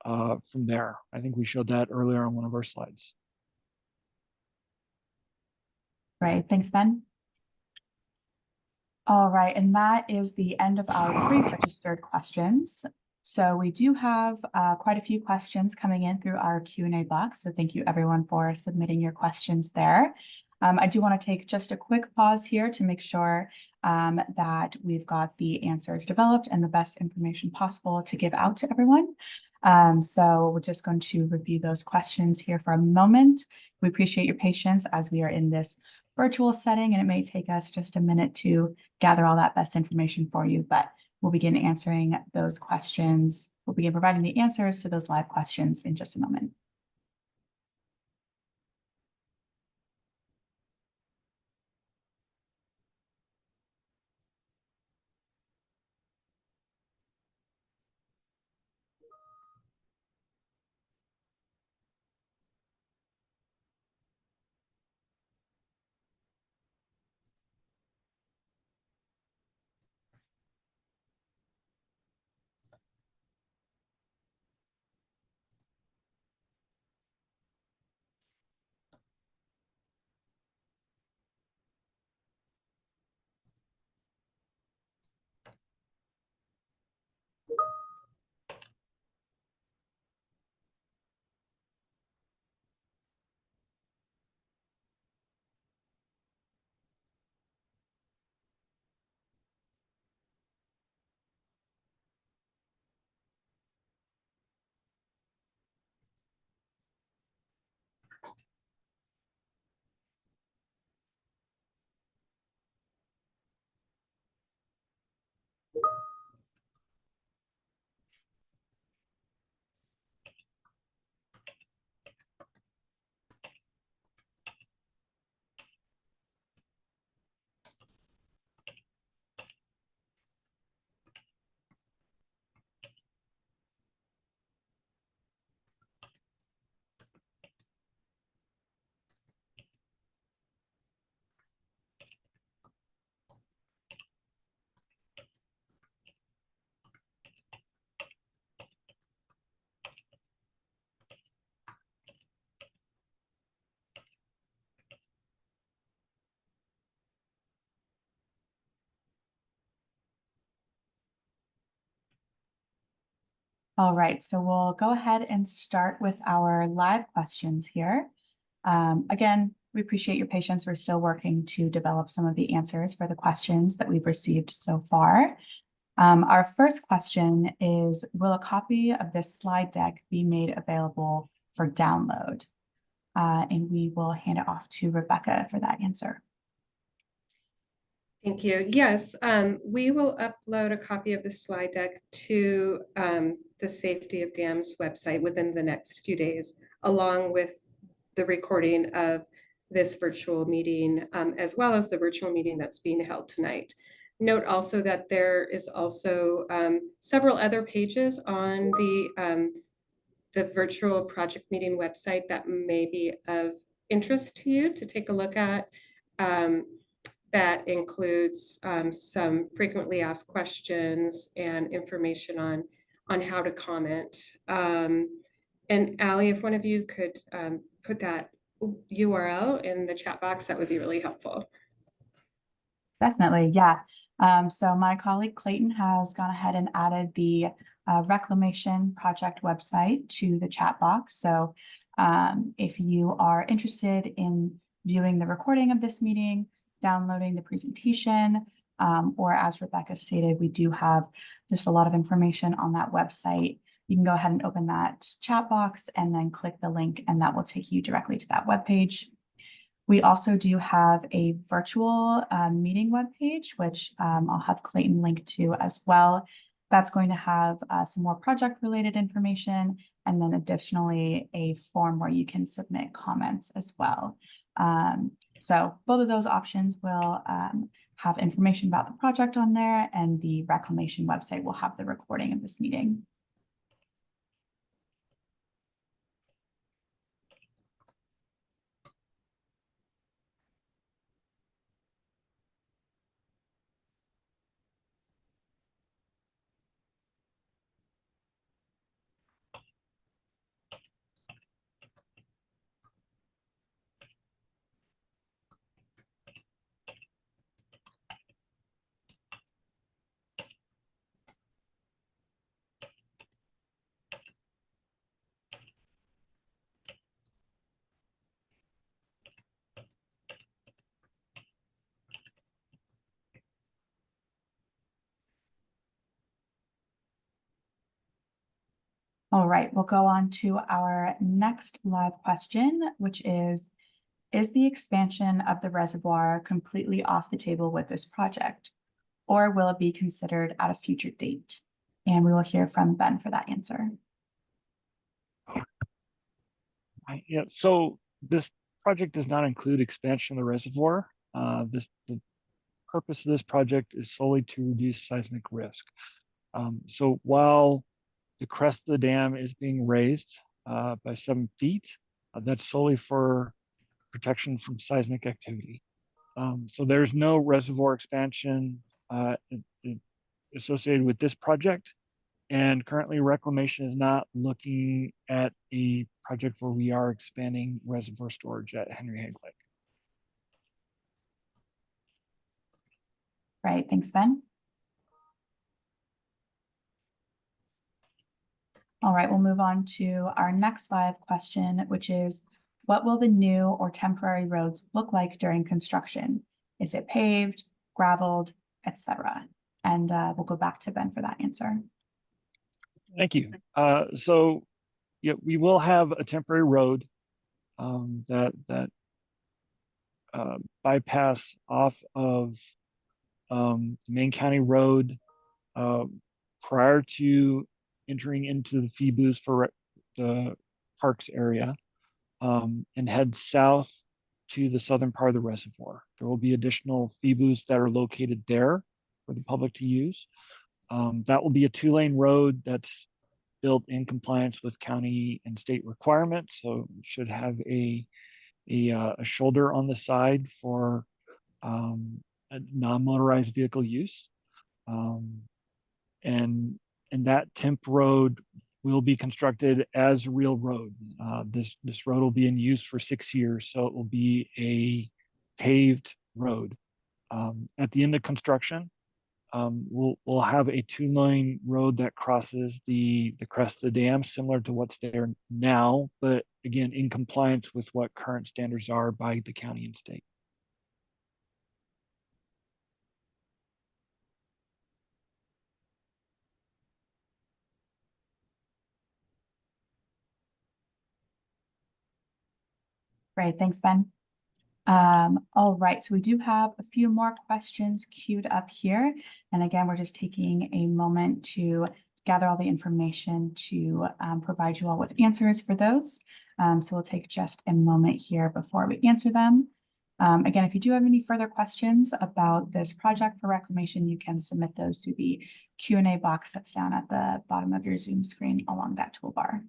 Speaker 3: from there. I think we showed that earlier on one of our slides.
Speaker 1: Right, thanks, Ben. All right, and that is the end of our pre-registered questions. So we do have quite a few questions coming in through our Q&A box. So thank you everyone for submitting your questions there. I do want to take just a quick pause here to make sure that we've got the answers developed and the best information possible to give out to everyone. So we're just going to review those questions here for a moment. We appreciate your patience as we are in this virtual setting, and it may take us just a minute to gather all that best information for you, but we'll begin answering those questions. We'll begin providing the answers to those live questions in just a moment. All right, so we'll go ahead and start with our live questions here. Again, we appreciate your patience. We're still working to develop some of the answers for the questions that we've received so far. Our first question is, will a copy of this slide deck be made available for download? And we will hand it off to Rebecca for that answer.
Speaker 2: Thank you. Yes, we will upload a copy of the slide deck to the Safety of Dams website within the next few days, along with the recording of this virtual meeting, as well as the virtual meeting that's being held tonight. Note also that there is also several other pages on the virtual project meeting website that may be of interest to you to take a look at. That includes some frequently asked questions and information on how to comment. And Allie, if one of you could put that URL in the chat box, that would be really helpful.
Speaker 1: Definitely, yeah. So my colleague Clayton has gone ahead and added the Reclamation project website to the chat box. So if you are interested in viewing the recording of this meeting, downloading the presentation, or as Rebecca stated, we do have just a lot of information on that website. You can go ahead and open that chat box and then click the link, and that will take you directly to that webpage. We also do have a virtual meeting webpage, which I'll have Clayton link to as well. That's going to have some more project-related information, and then additionally a form where you can submit comments as well. So both of those options will have information about the project on there, and the Reclamation website will have the recording of this meeting. All right, we'll go on to our next live question, which is the expansion of the reservoir completely off the table with this project, or will it be considered at a future date? And we will hear from Ben for that answer.
Speaker 3: Yeah, so this project does not include expansion of the reservoir. The purpose of this project is solely to reduce seismic risk. So while the crest of the dam is being raised by 7 feet, that's solely for protection from seismic activity. So there's no reservoir expansion associated with this project. And currently Reclamation is not looking at a project where we are expanding reservoir storage at Hagg Lake.
Speaker 1: Right, thanks, Ben. All right, we'll move on to our next live question, which is, what will the new or temporary roads look like during construction? Is it paved, graveled, etc.? And we'll go back to Ben for that answer.
Speaker 3: Thank you. So yeah, we will have a temporary road that bypass off of the main county road prior to entering into the fee booths for the parks area, and head south to the southern part of the reservoir. There will be additional fee booths that are located there for the public to use. That will be a 2-lane road that's built in compliance with county and state requirements. So it should have a shoulder on the side for a non-motorized vehicle use. And that temp road will be constructed as a real road. This road will be in use for 6 years, so it will be a paved road. At the end of construction, we'll have a 2-lane road that crosses the crest of the dam, similar to what's there now, but again, in compliance with what current standards are by the county and state.
Speaker 1: Great, thanks, Ben. All right, so we do have a few more questions queued up here. And again, we're just taking a moment to gather all the information to provide you all with answers for those. So we'll take just a moment here before we answer them. Again, if you do have any further questions about this project for reclamation, you can submit those to the Q&A box that's down at the bottom of your Zoom screen along that toolbar.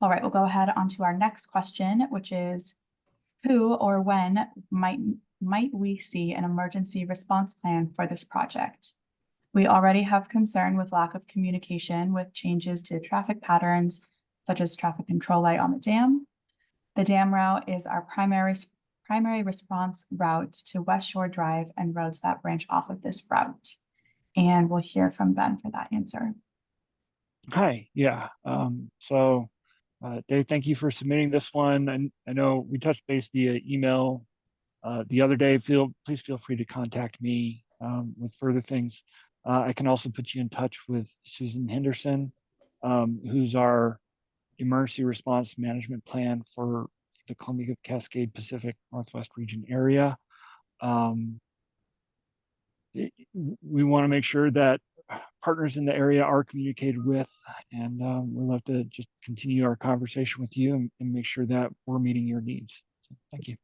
Speaker 1: All right, we'll go ahead on to our next question, which is who or when might we see an emergency response plan for this project? We already have concern with lack of communication with changes to traffic patterns, such as traffic control light on the dam. The dam route is our primary response route to West Shore Drive and roads that branch off of this route. And we'll hear from Ben for that answer.
Speaker 3: Hi, yeah. Dave, thank you for submitting this one. And I know we touched base via email the other day. Please feel free to contact me with further things. I can also put you in touch with Susan Henderson, who's our emergency response management plan for the Columbia Cascade Pacific Northwest region area. We want to make sure that partners in the area are communicated with, and we'd love to just continue our conversation with you and make sure that we're meeting your needs. So, thank you.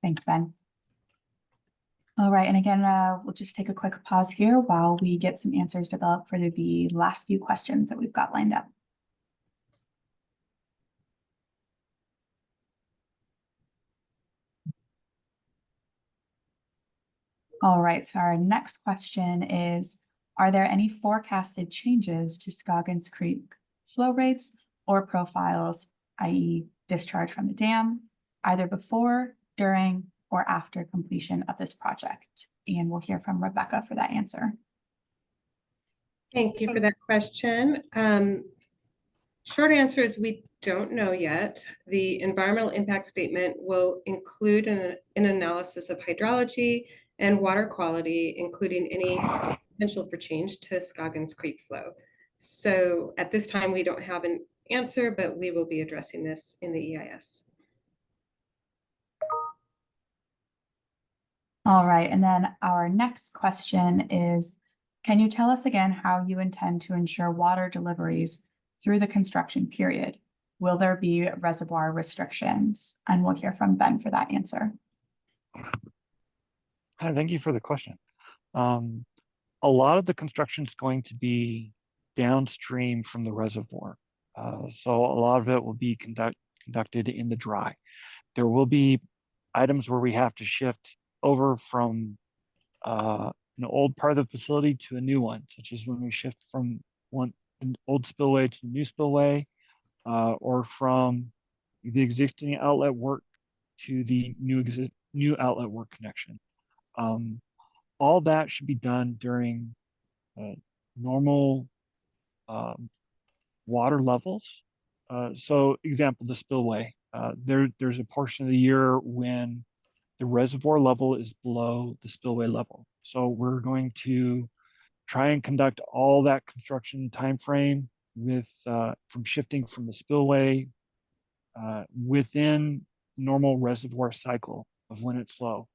Speaker 1: Thanks, Ben. All right, and again, we'll just take a quick pause here while we get some answers developed for the last few questions that we've got lined up. All right, so our next question is, are there any forecasted changes to Scoggins Creek flow rates or profiles, i.e. discharge from the dam, either before, during, or after completion of this project? And we'll hear from Rebecca for that answer.
Speaker 2: Thank you for that question. Short answer is we don't know yet. The environmental impact statement will include an analysis of hydrology and water quality, including any potential for change to Scoggins Creek flow. So at this time, we don't have an answer, but we will be addressing this in the EIS.
Speaker 1: All right, and then our next question is, can you tell us again how you intend to ensure water deliveries through the construction period? Will there be reservoir restrictions? And we'll hear from Ben for that answer.
Speaker 3: Hi, thank you for the question. A lot of the construction is going to be downstream from the reservoir. So a lot of it will be conducted in the dry. There will be items where we have to shift over from an old part of the facility to a new one, such as when we shift from an old spillway to the new spillway, or from the existing outlet work to the new outlet work connection. All that should be done during normal water levels. So example, the spillway. There's a portion of the year when the reservoir level is below the spillway level. So we're going to try and conduct all that construction time frame with from shifting from the spillway within normal reservoir cycle of when it's low.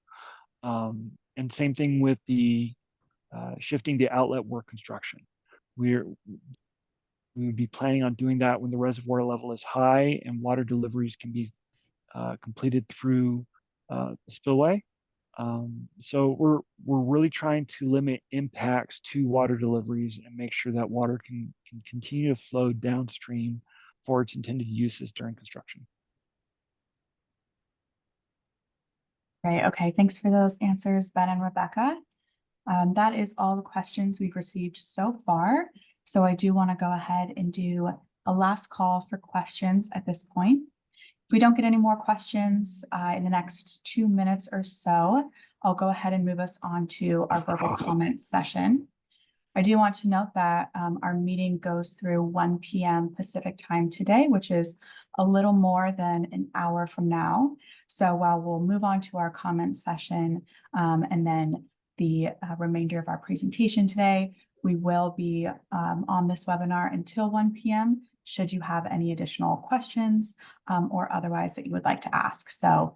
Speaker 3: And same thing with the shifting the outlet work construction. We would be planning on doing that when the reservoir level is high and water deliveries can be completed through the spillway. So we're really trying to limit impacts to water deliveries and make sure that water can continue to flow downstream for its intended uses during construction.
Speaker 1: Great, okay, thanks for those answers, Ben and Rebecca. That is all the questions we've received so far. So I do want to go ahead and do a last call for questions at this point. If we don't get any more questions in the next 2 minutes or so, I'll go ahead and move us on to our verbal comment session. I do want to note that our meeting goes through 1 p.m. Pacific time today, which is a little more than an hour from now. So while we'll move on to our comment session and then the remainder of our presentation today, we will be on this webinar until 1 p.m. should you have any additional questions or otherwise that you would like to ask. So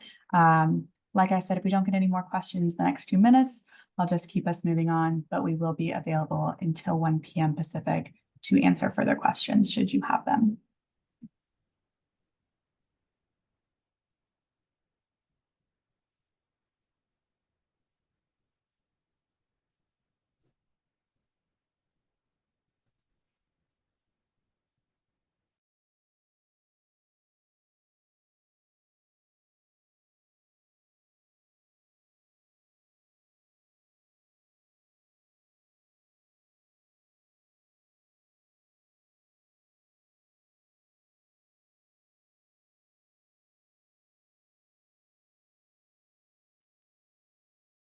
Speaker 1: like I said, if we don't get any more questions in the next 2 minutes, I'll just keep us moving on, but we will be available until 1 p.m. Pacific to answer further questions should you have them.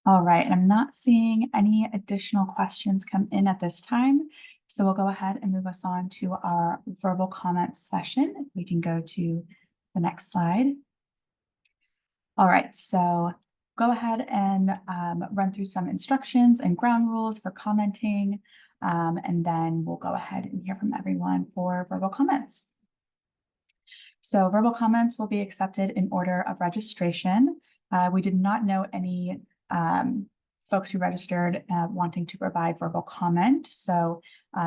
Speaker 1: All right, and I'm not seeing any additional questions come in at this time. So we'll go ahead and move us on to our verbal comment session. We can go to the next slide. All right, so go ahead and run through some instructions and ground rules for commenting, and then we'll go ahead and hear from everyone for verbal comments. So verbal comments will be accepted in order of registration. We did not know any folks who registered wanting to provide verbal comment. So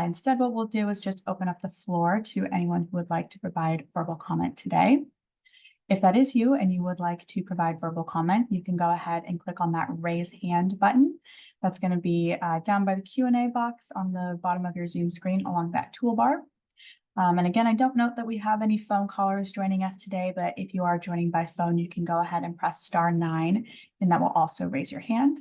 Speaker 1: instead, what we'll do is just open up the floor to anyone who would like to provide verbal comment today. If that is you and you would like to provide verbal comment, you can go ahead and click on that raise hand button. That's going to be down by the Q&A box on the bottom of your Zoom screen along that toolbar. And again, I don't note that we have any phone callers joining us today, but if you are joining by phone, you can go ahead and press *9, and that will also raise your hand.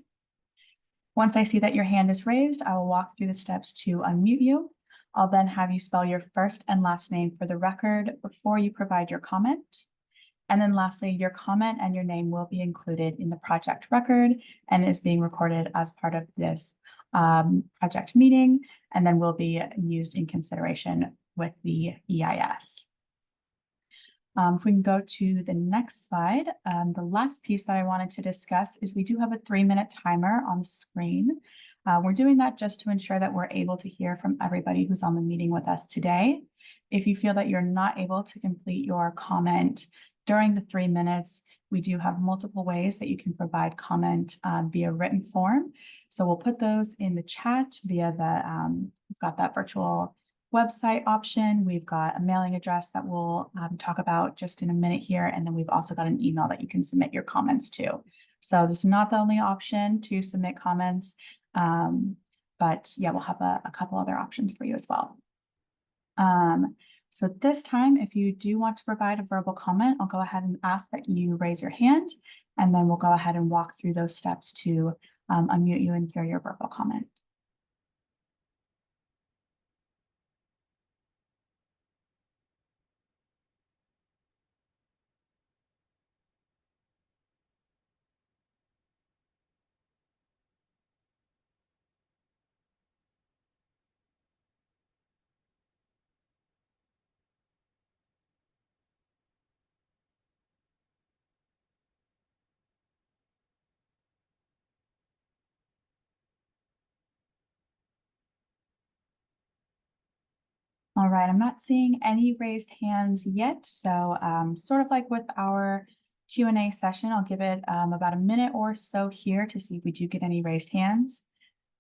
Speaker 1: Once I see that your hand is raised, I will walk through the steps to unmute you. I'll then have you spell your first and last name for the record before you provide your comment. And then lastly, your comment and your name will be included in the project record and is being recorded as part of this project meeting, and then will be used in consideration with the EIS. If we can go to the next slide, the last piece that I wanted to discuss is we do have a 3-minute timer on the screen. We're doing that just to ensure that we're able to hear from everybody who's on the meeting with us today. If you feel that you're not able to complete your comment during the 3 minutes, we do have multiple ways that you can provide comment via written form. So we'll put those in the chat via the, we've got that virtual website option. We've got a mailing address that we'll talk about just in a minute here. And then we've also got an email that you can submit your comments to. So this is not the only option to submit comments, but yeah, we'll have a couple other options for you as well. So at this time, if you do want to provide a verbal comment, I'll go ahead and ask that you raise your hand, and then we'll go ahead and walk through those steps to unmute you and hear your verbal comment. All right, I'm not seeing any raised hands yet. So sort of like with our Q&A session, I'll give it about a minute or so here to see if we do get any raised hands.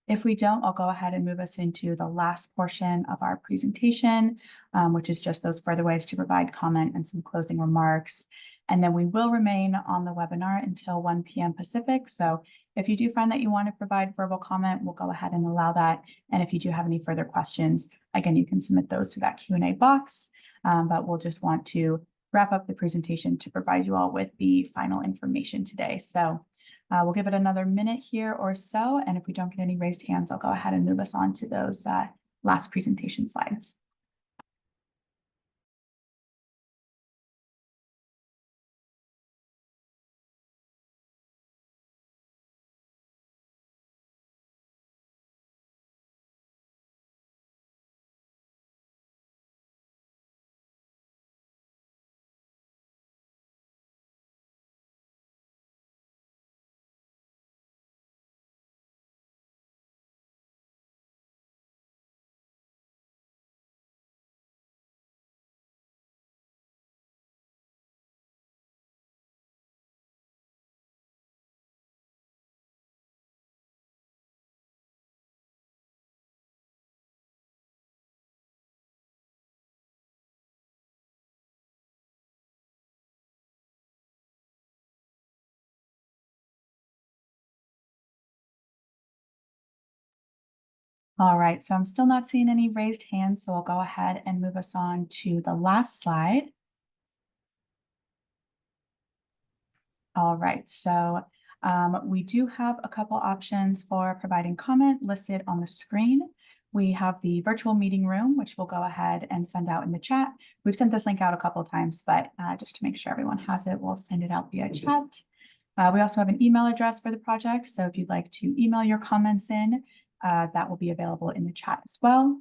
Speaker 1: If we don't, I'll go ahead and move us into the last portion of our presentation, which is just those further ways to provide comment and some closing remarks. And then we will remain on the webinar until 1 p.m. Pacific. So if you do find that you want to provide verbal comment, we'll go ahead and allow that. And if you do have any further questions, again, you can submit those to that Q&A box. But we'll just want to wrap up the presentation to provide you all with the final information today. So we'll give it another minute here or so. And if we don't get any raised hands, I'll go ahead and move us on to those last presentation slides. All right, so I'm still not seeing any raised hands, so I'll go ahead and move us on to the last slide. All right, so we do have a couple options for providing comment listed on the screen. We have the virtual meeting room, which we'll go ahead and send out in the chat. We've sent this link out a couple of times, but just to make sure everyone has it, we'll send it out via chat. We also have an email address for the project, so if you'd like to email your comments in, that will be available in the chat as well.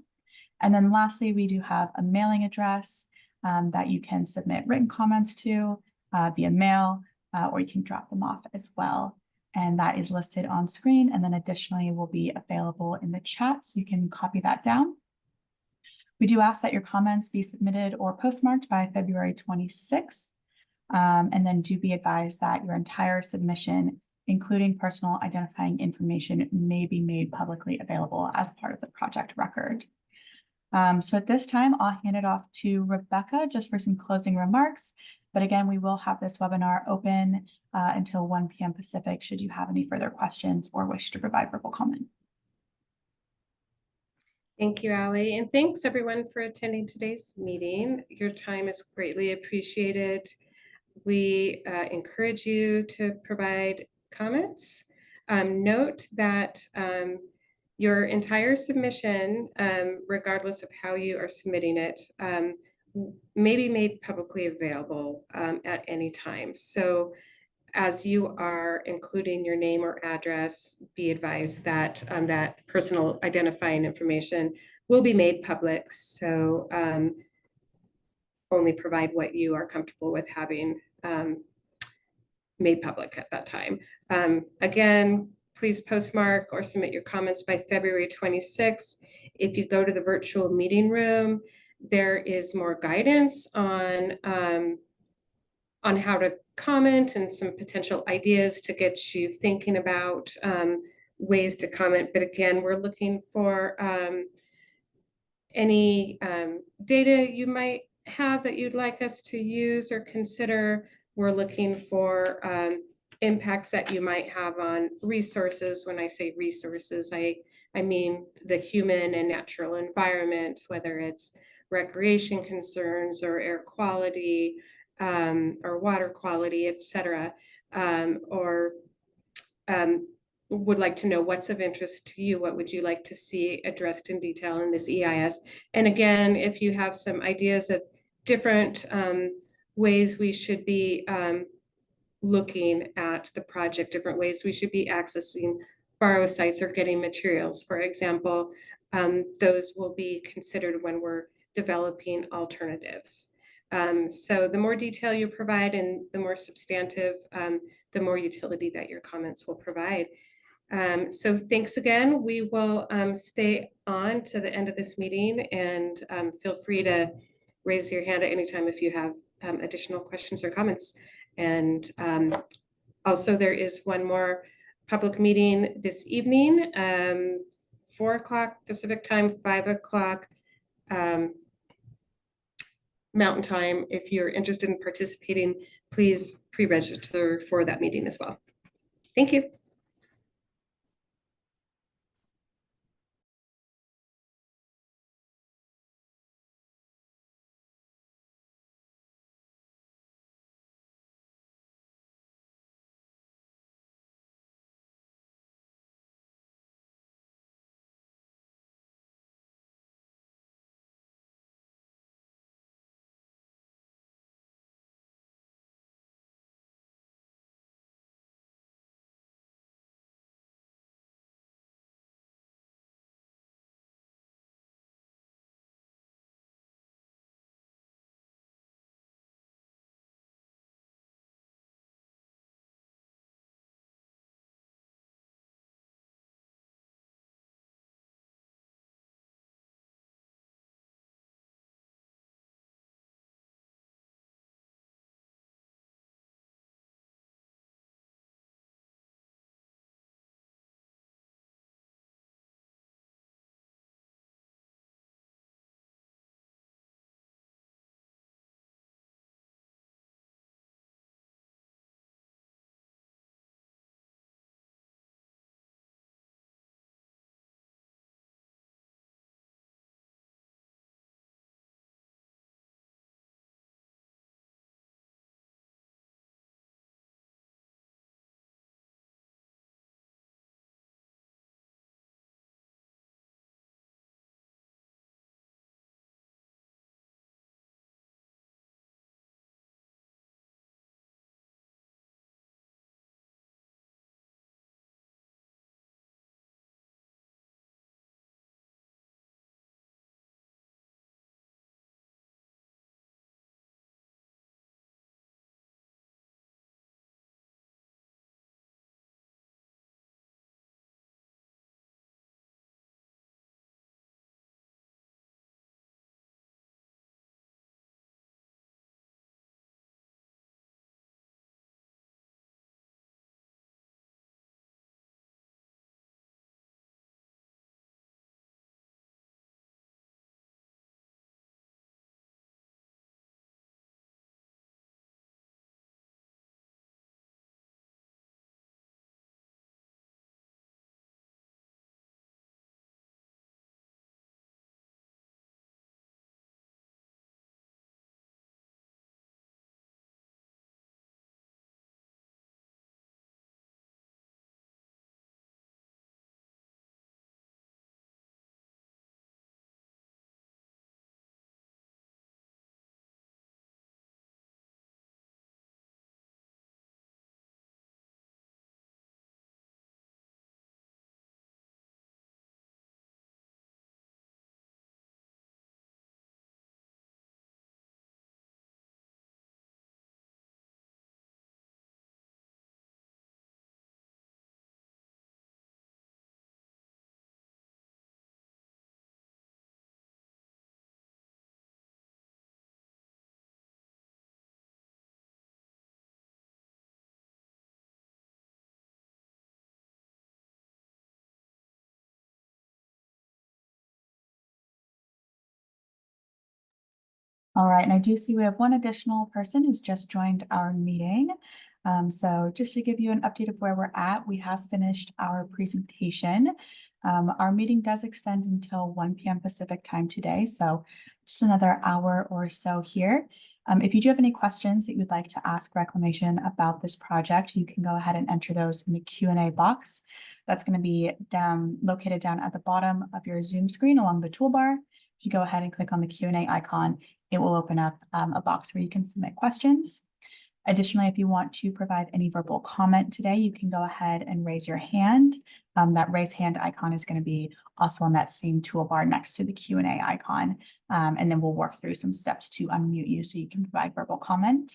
Speaker 1: And then lastly, we do have a mailing address that you can submit written comments to via mail, or you can drop them off as well. And that is listed on screen, and then additionally will be available in the chat, so you can copy that down. We do ask that your comments be submitted or postmarked by February 26th. And then do be advised that your entire submission, including personal identifying information, may be made publicly available as part of the project record. So at this time, I'll hand it off to Rebecca just for some closing remarks. But again, we will have this webinar open until 1 p.m. Pacific, should you have any further questions or wish to provide verbal comment.
Speaker 2: Thank you, Allie, and thanks everyone for attending today's meeting. Your time is greatly appreciated. We encourage you to provide comments. Note that your entire submission, regardless of how you are submitting it, may be made publicly available at any time. So as you are including your name or address, be advised that that personal identifying information will be made public. So only provide what you are comfortable with having made public at that time. Again, please postmark or submit your comments by February 26th. If you go to the virtual meeting room, there is more guidance on how to comment and some potential ideas to get you thinking about ways to comment. But again, we're looking for any data you might have that you'd like us to use or consider. We're looking for impacts that you might have on resources. When I say resources, I mean the human and natural environment, whether it's recreation concerns or air quality or water quality, et cetera, or would like to know what's of interest to you. What would you like to see addressed in detail in this EIS? And again, if you have some ideas of different ways we should be looking at the project, different ways we should be accessing borrow sites or getting materials, for example, those will be considered when we're developing alternatives. So the more detail you provide and the more substantive, the more utility that your comments will provide. So thanks again. We will stay on to the end of this meeting, and feel free to raise your hand at any time if you have additional questions or comments. And also there is one more public meeting this evening, 4 o'clock Pacific time, 5 o'clock Mountain Time. If you're interested in participating, please pre-register for that meeting as well. Thank you.
Speaker 1: All right, and I do see we have one additional person who's just joined our meeting. So just to give you an update of where we're at, we have finished our presentation. Our meeting does extend until 1 p.m. Pacific time today, so just another hour or so here. If you do have any questions that you'd like to ask Reclamation about this project, you can go ahead and enter those in the Q&A box. That's going to be located down at the bottom of your Zoom screen along the toolbar. If you go ahead and click on the Q&A icon, it will open up a box where you can submit questions. Additionally, if you want to provide any verbal comment today, you can go ahead and raise your hand. That raise hand icon is going to be also on that same toolbar next to the Q&A icon. And then we'll work through some steps to unmute you so you can provide verbal comment.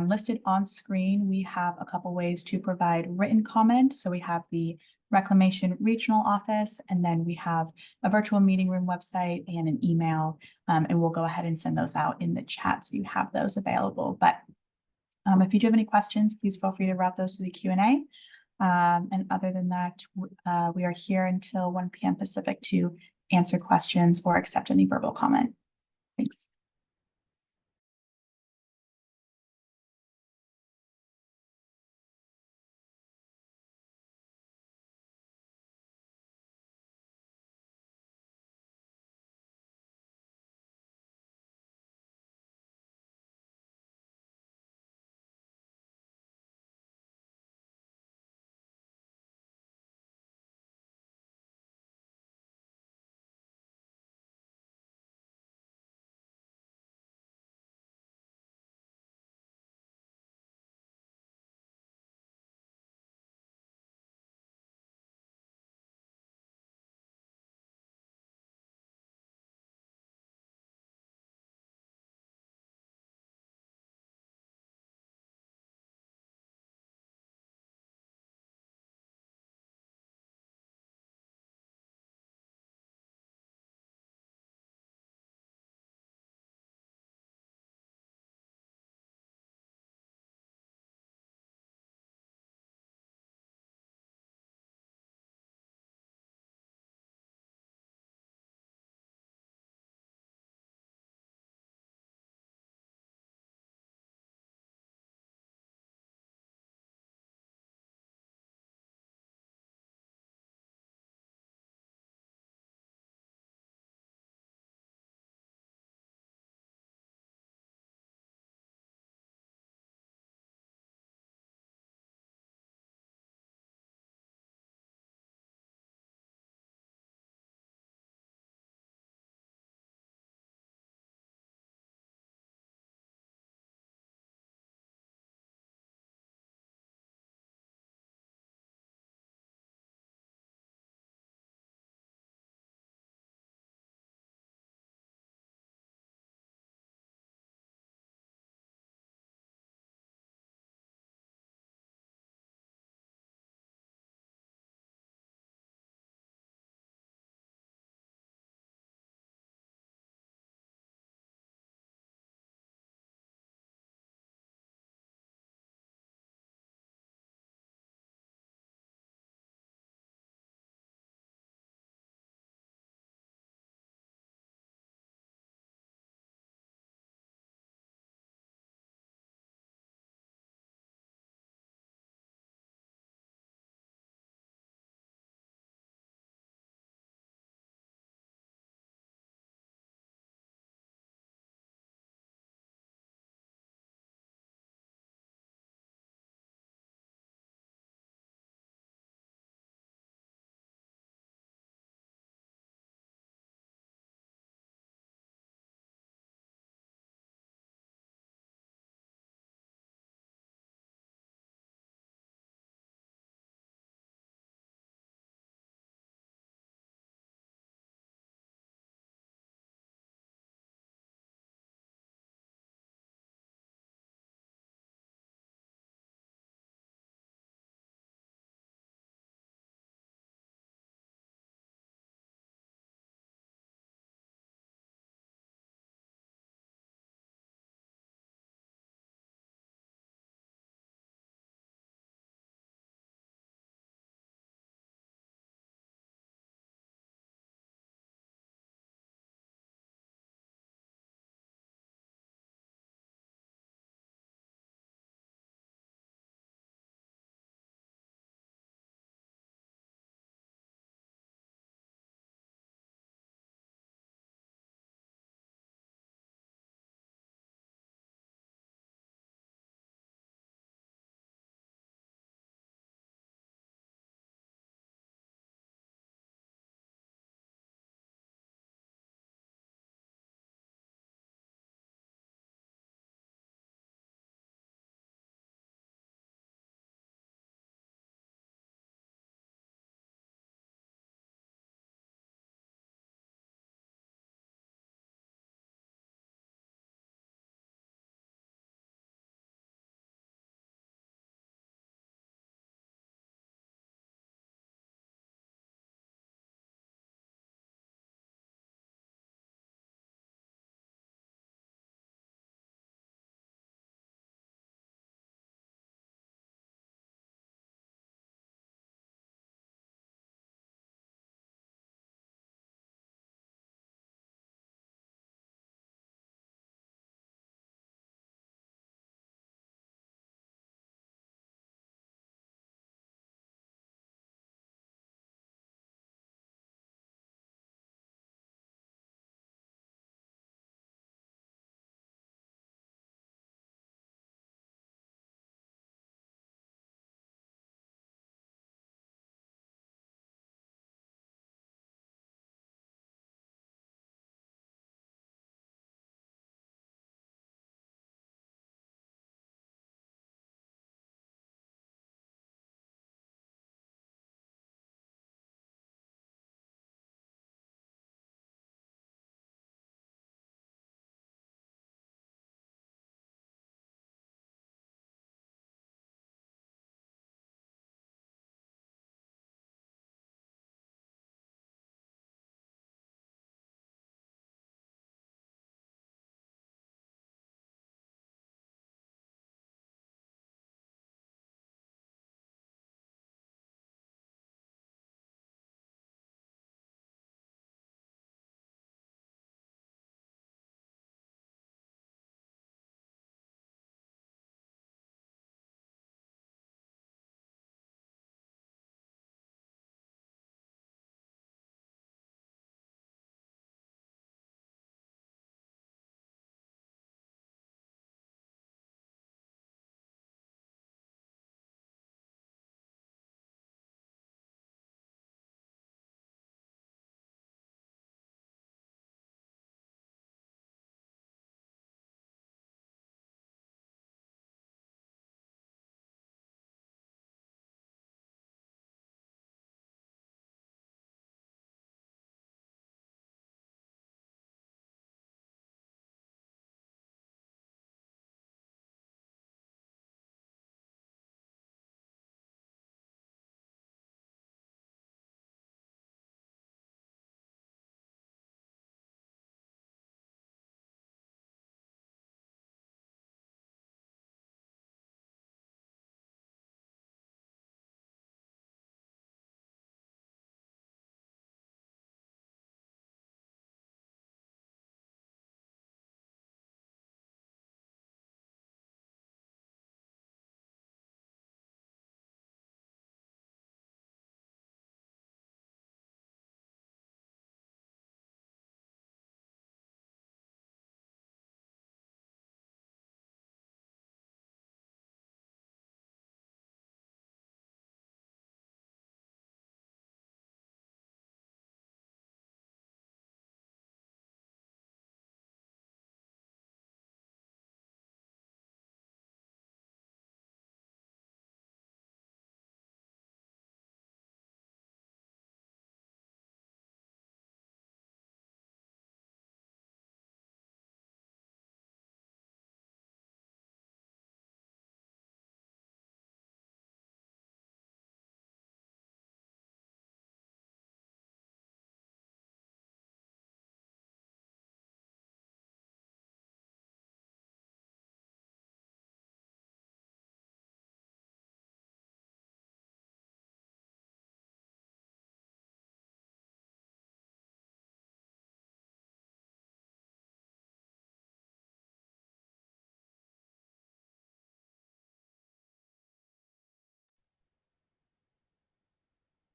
Speaker 1: Listed on screen, we have a couple ways to provide written comment. So we have the Reclamation Regional Office, and then we have a virtual meeting room website and an email, and we'll go ahead and send those out in the chat so you have those available. But if you do have any questions, please feel free to route those to the Q&A. And other than that, we are here until 1 p.m. Pacific to answer questions or accept any verbal comment. Thanks.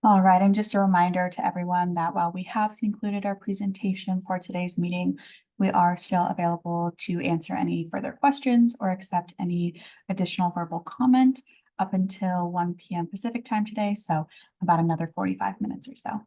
Speaker 1: All right, and just a reminder to everyone that while we have concluded our presentation for today's meeting, we are still available to answer any further questions or accept any additional verbal comment up until 1 p.m. Pacific time today, so about another 45 minutes or so.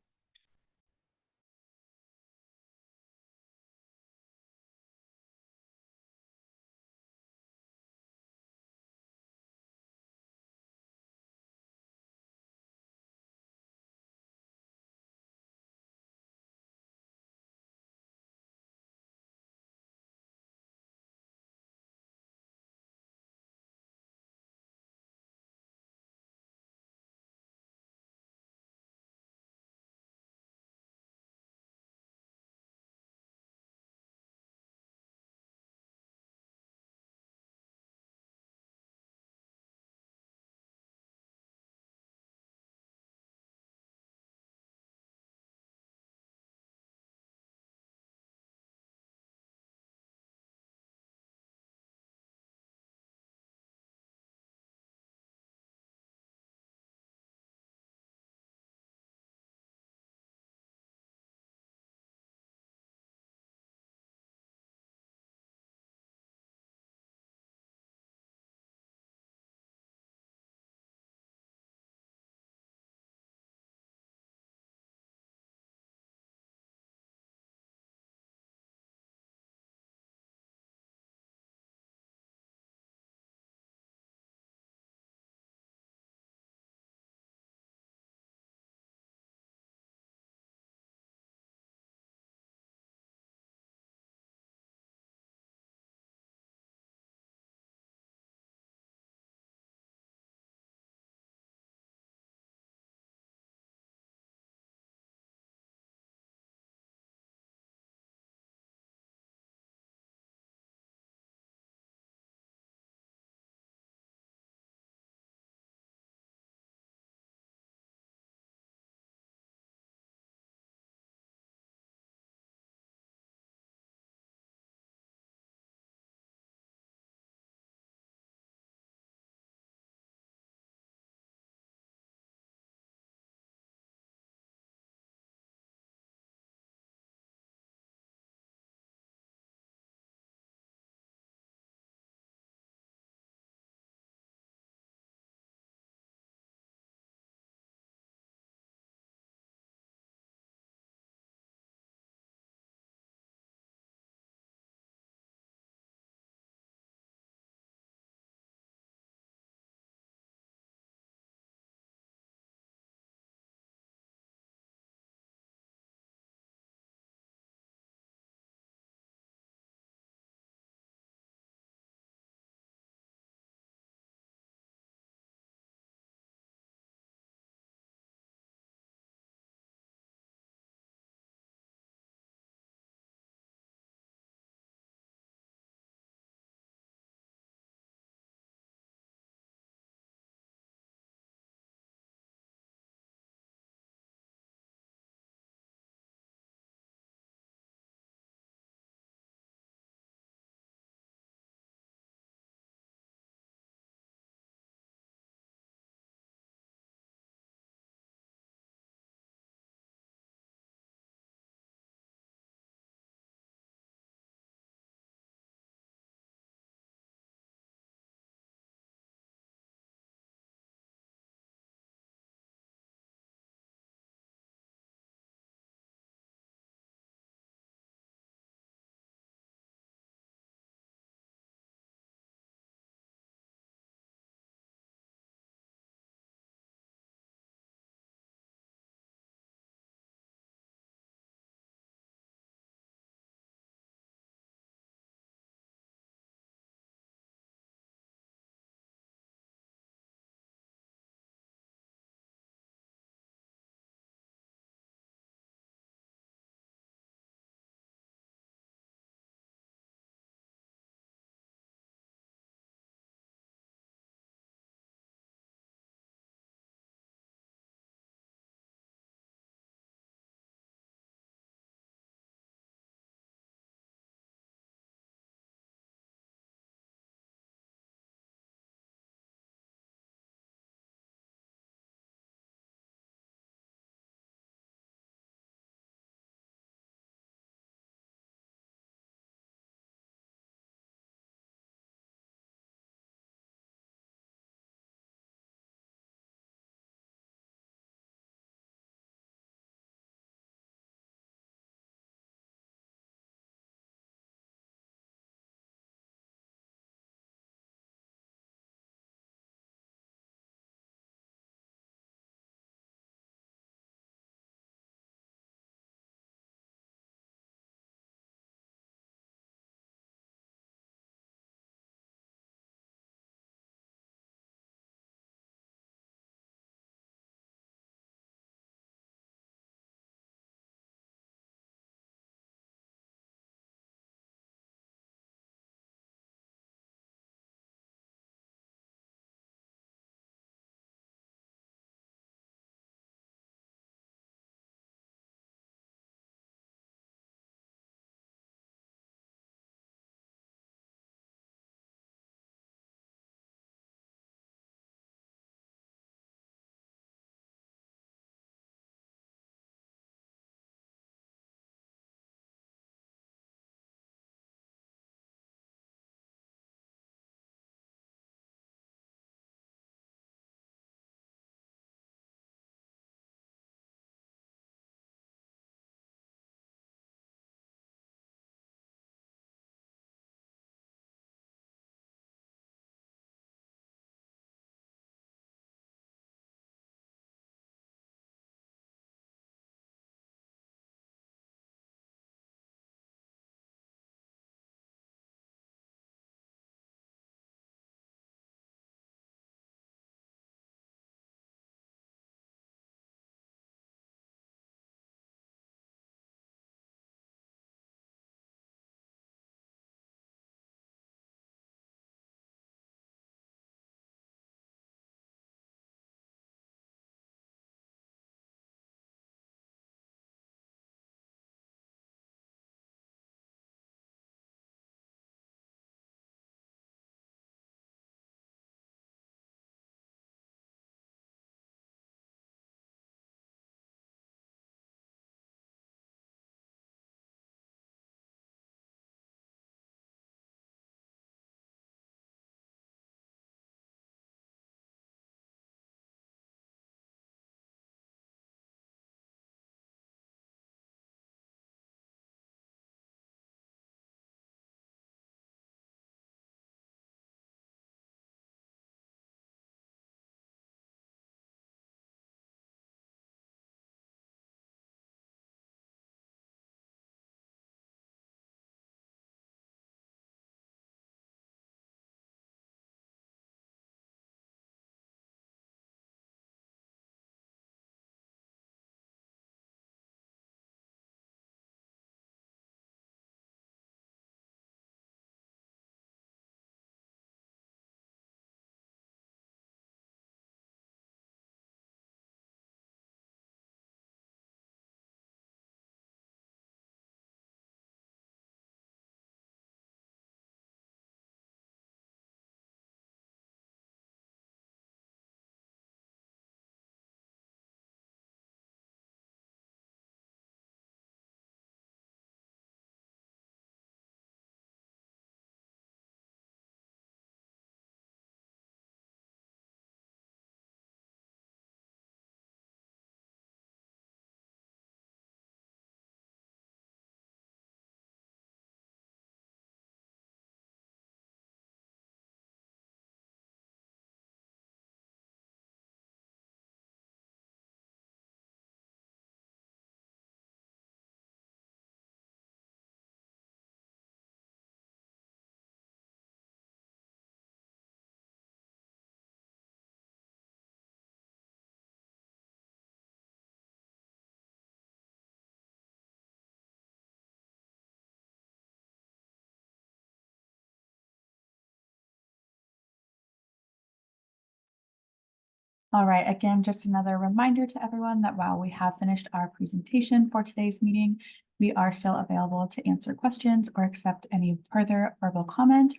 Speaker 1: All right, again, just another reminder to everyone that while we have finished our presentation for today's meeting, we are still available to answer questions or accept any further verbal comment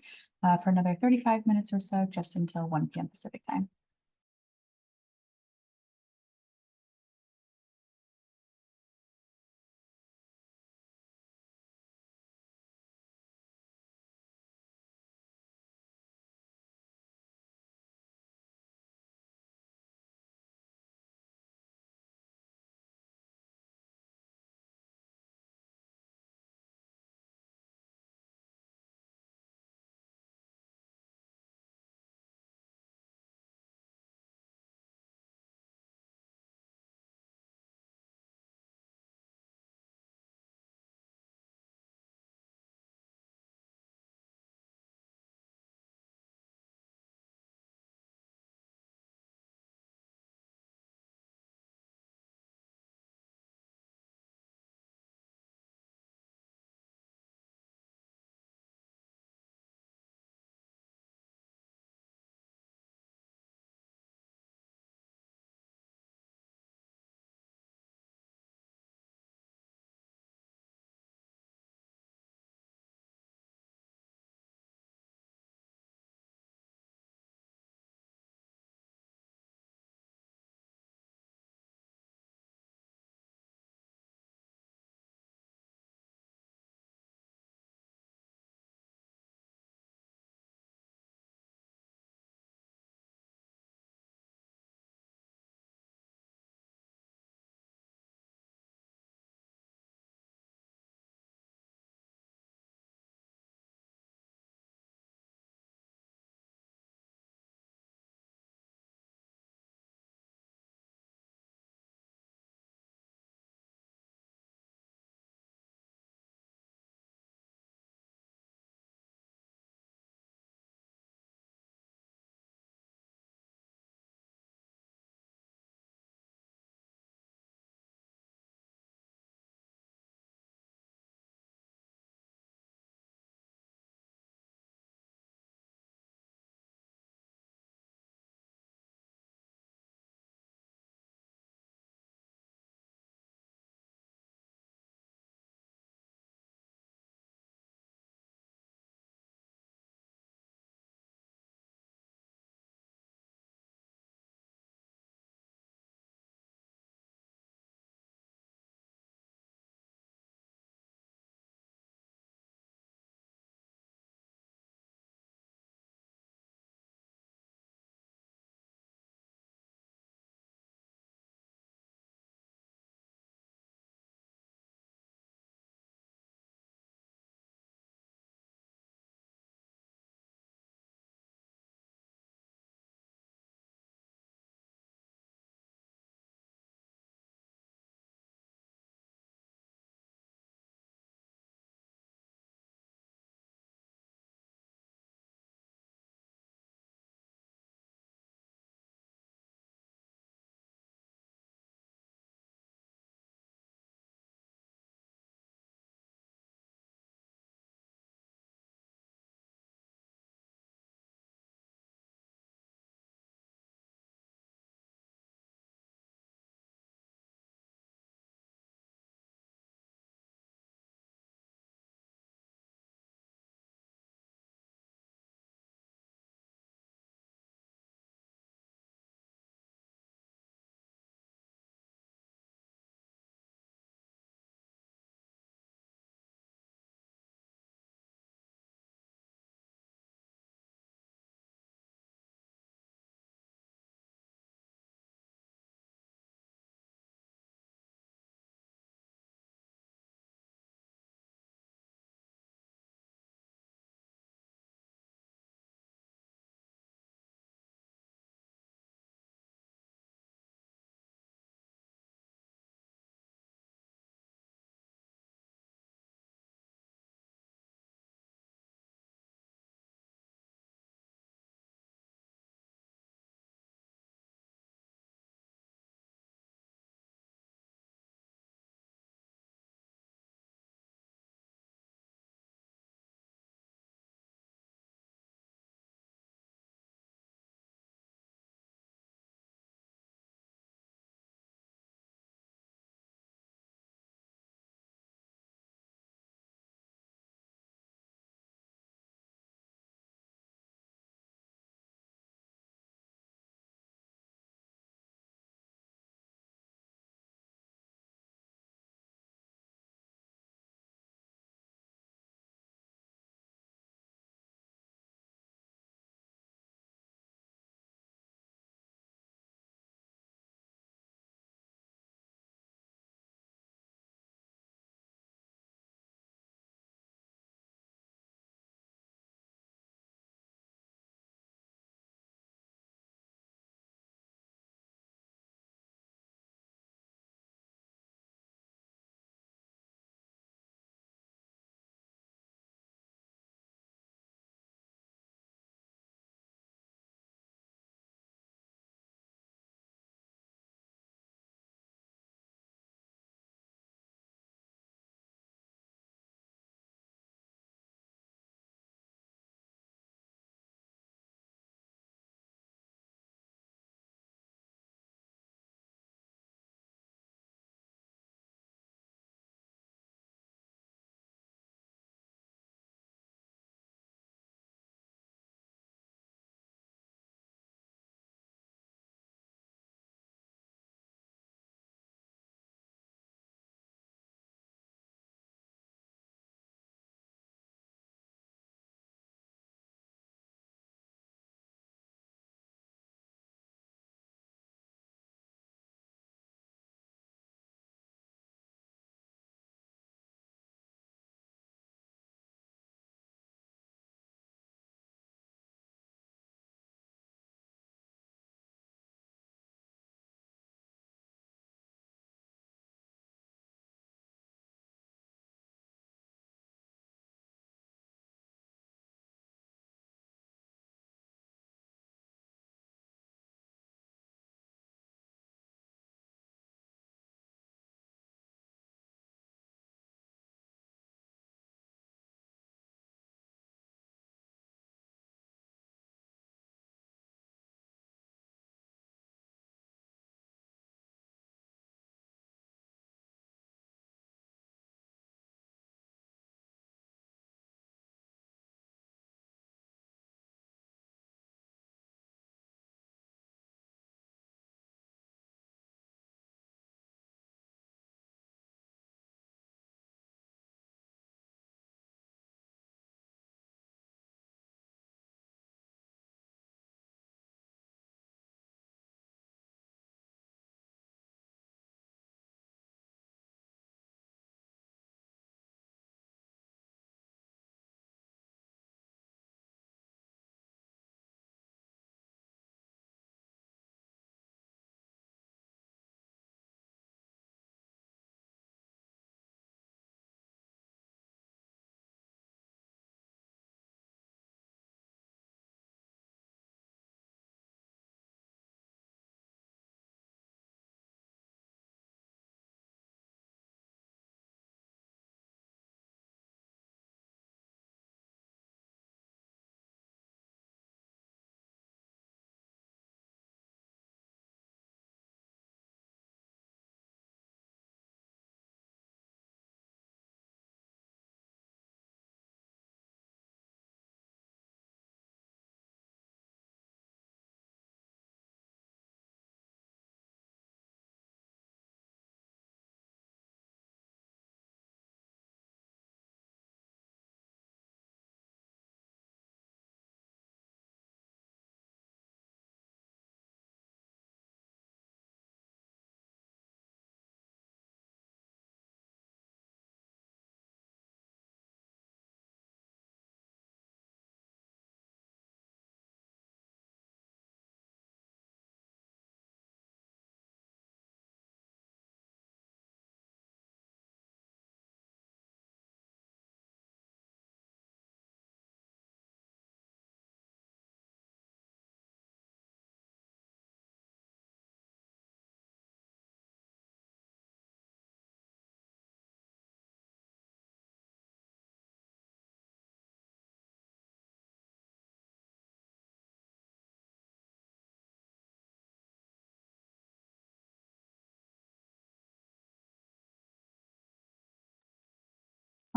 Speaker 1: for another 35 minutes or so, just until 1 p.m. Pacific time.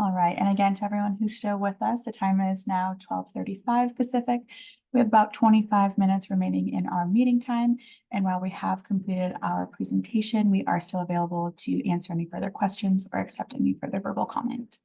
Speaker 1: All right, and again, to everyone who's still with us, the time is now 12:35 Pacific. We have about 25 minutes remaining in our meeting time, and while we have completed our presentation, we are still available to answer any further questions or accept any further verbal comment.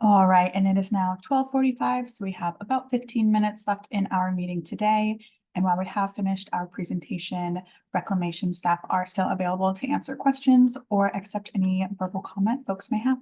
Speaker 1: All right, and it is now 12:45, so we have about 15 minutes left in our meeting today. And while we have finished our presentation, reclamation staff are still available to answer questions or accept any verbal comment folks may have.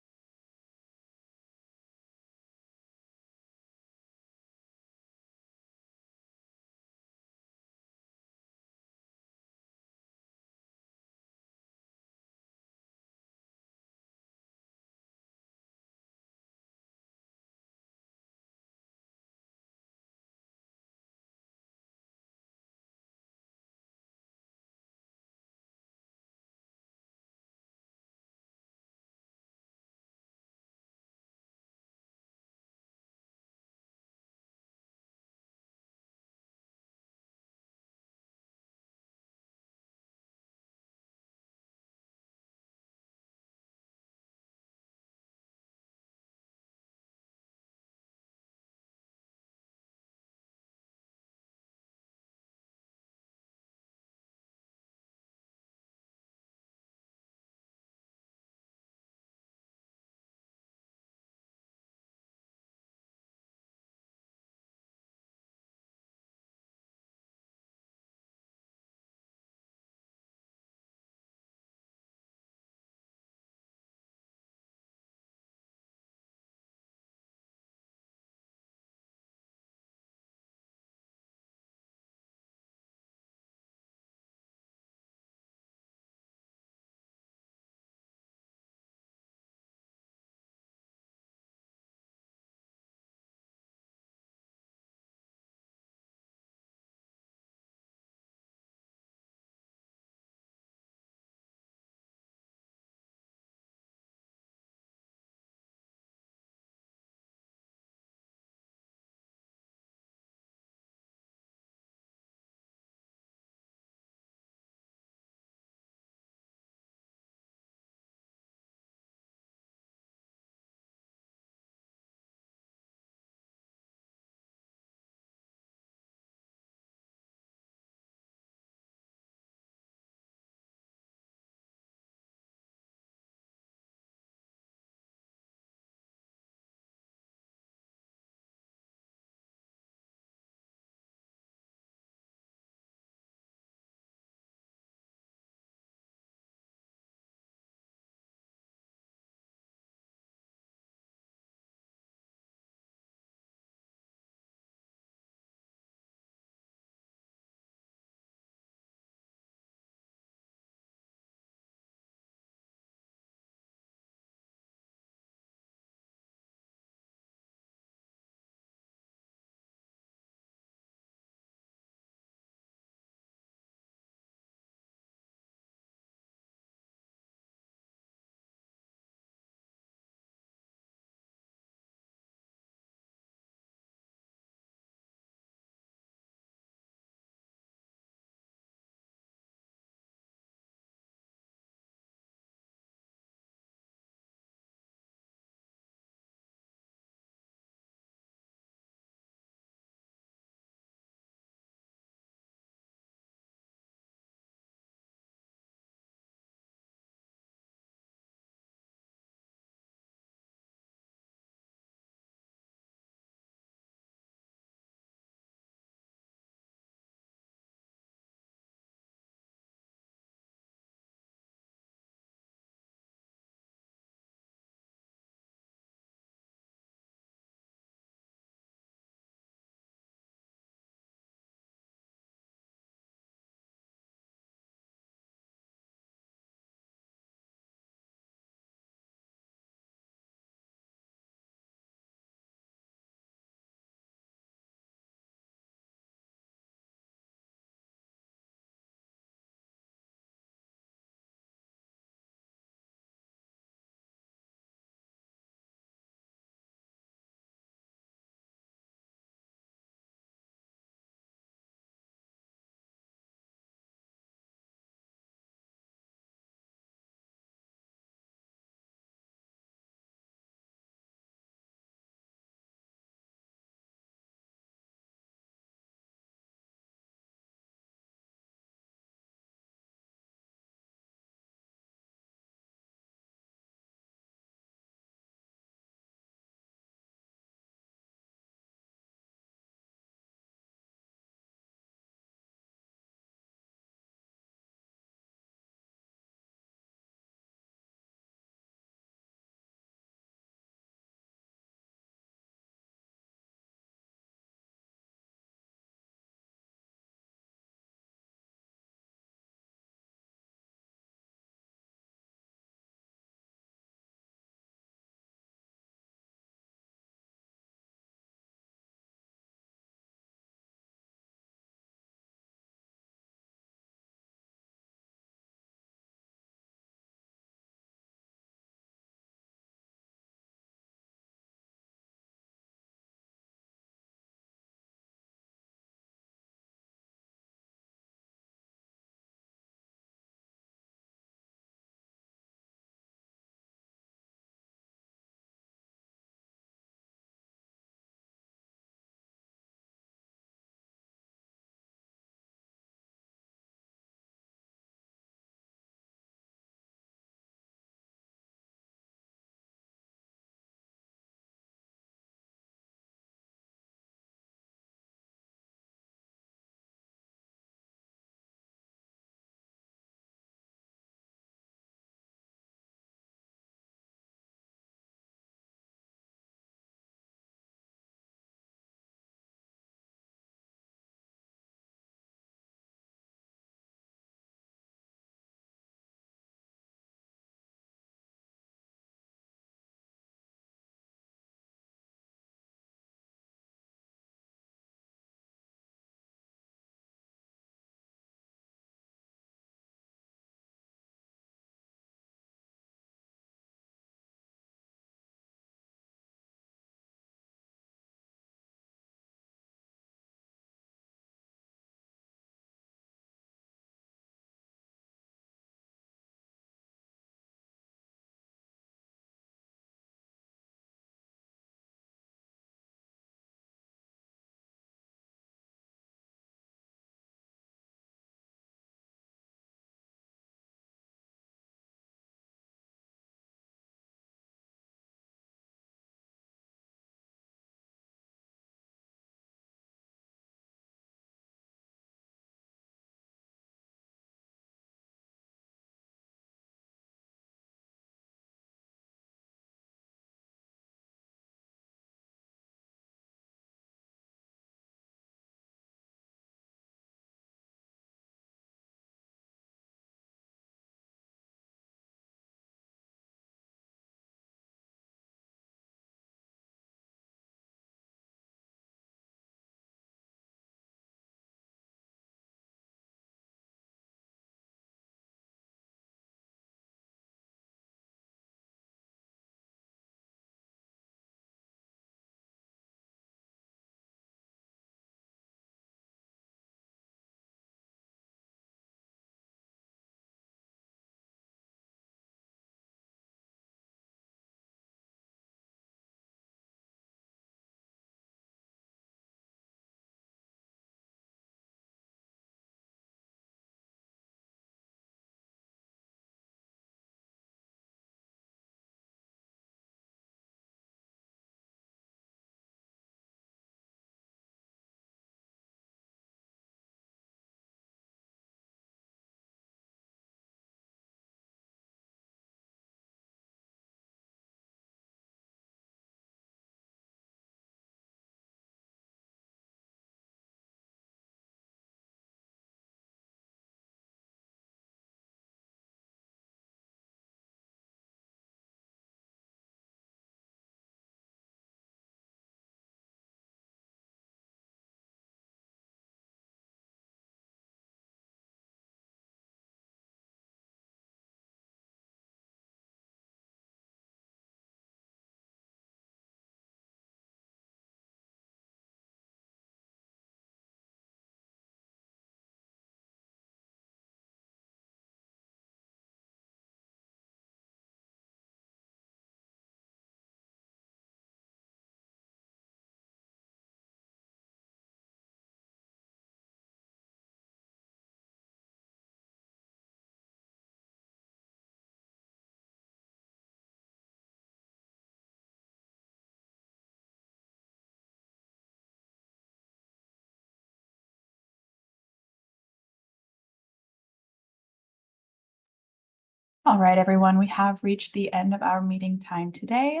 Speaker 1: All right, everyone, we have reached the end of our meeting time today.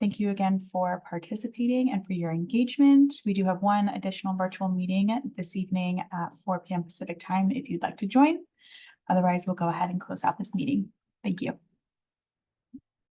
Speaker 1: Thank you again for participating and for your engagement. We do have one additional virtual meeting this evening at 4 p.m. Pacific time if you'd like to join. Otherwise, we'll go ahead and close out this meeting. Thank you.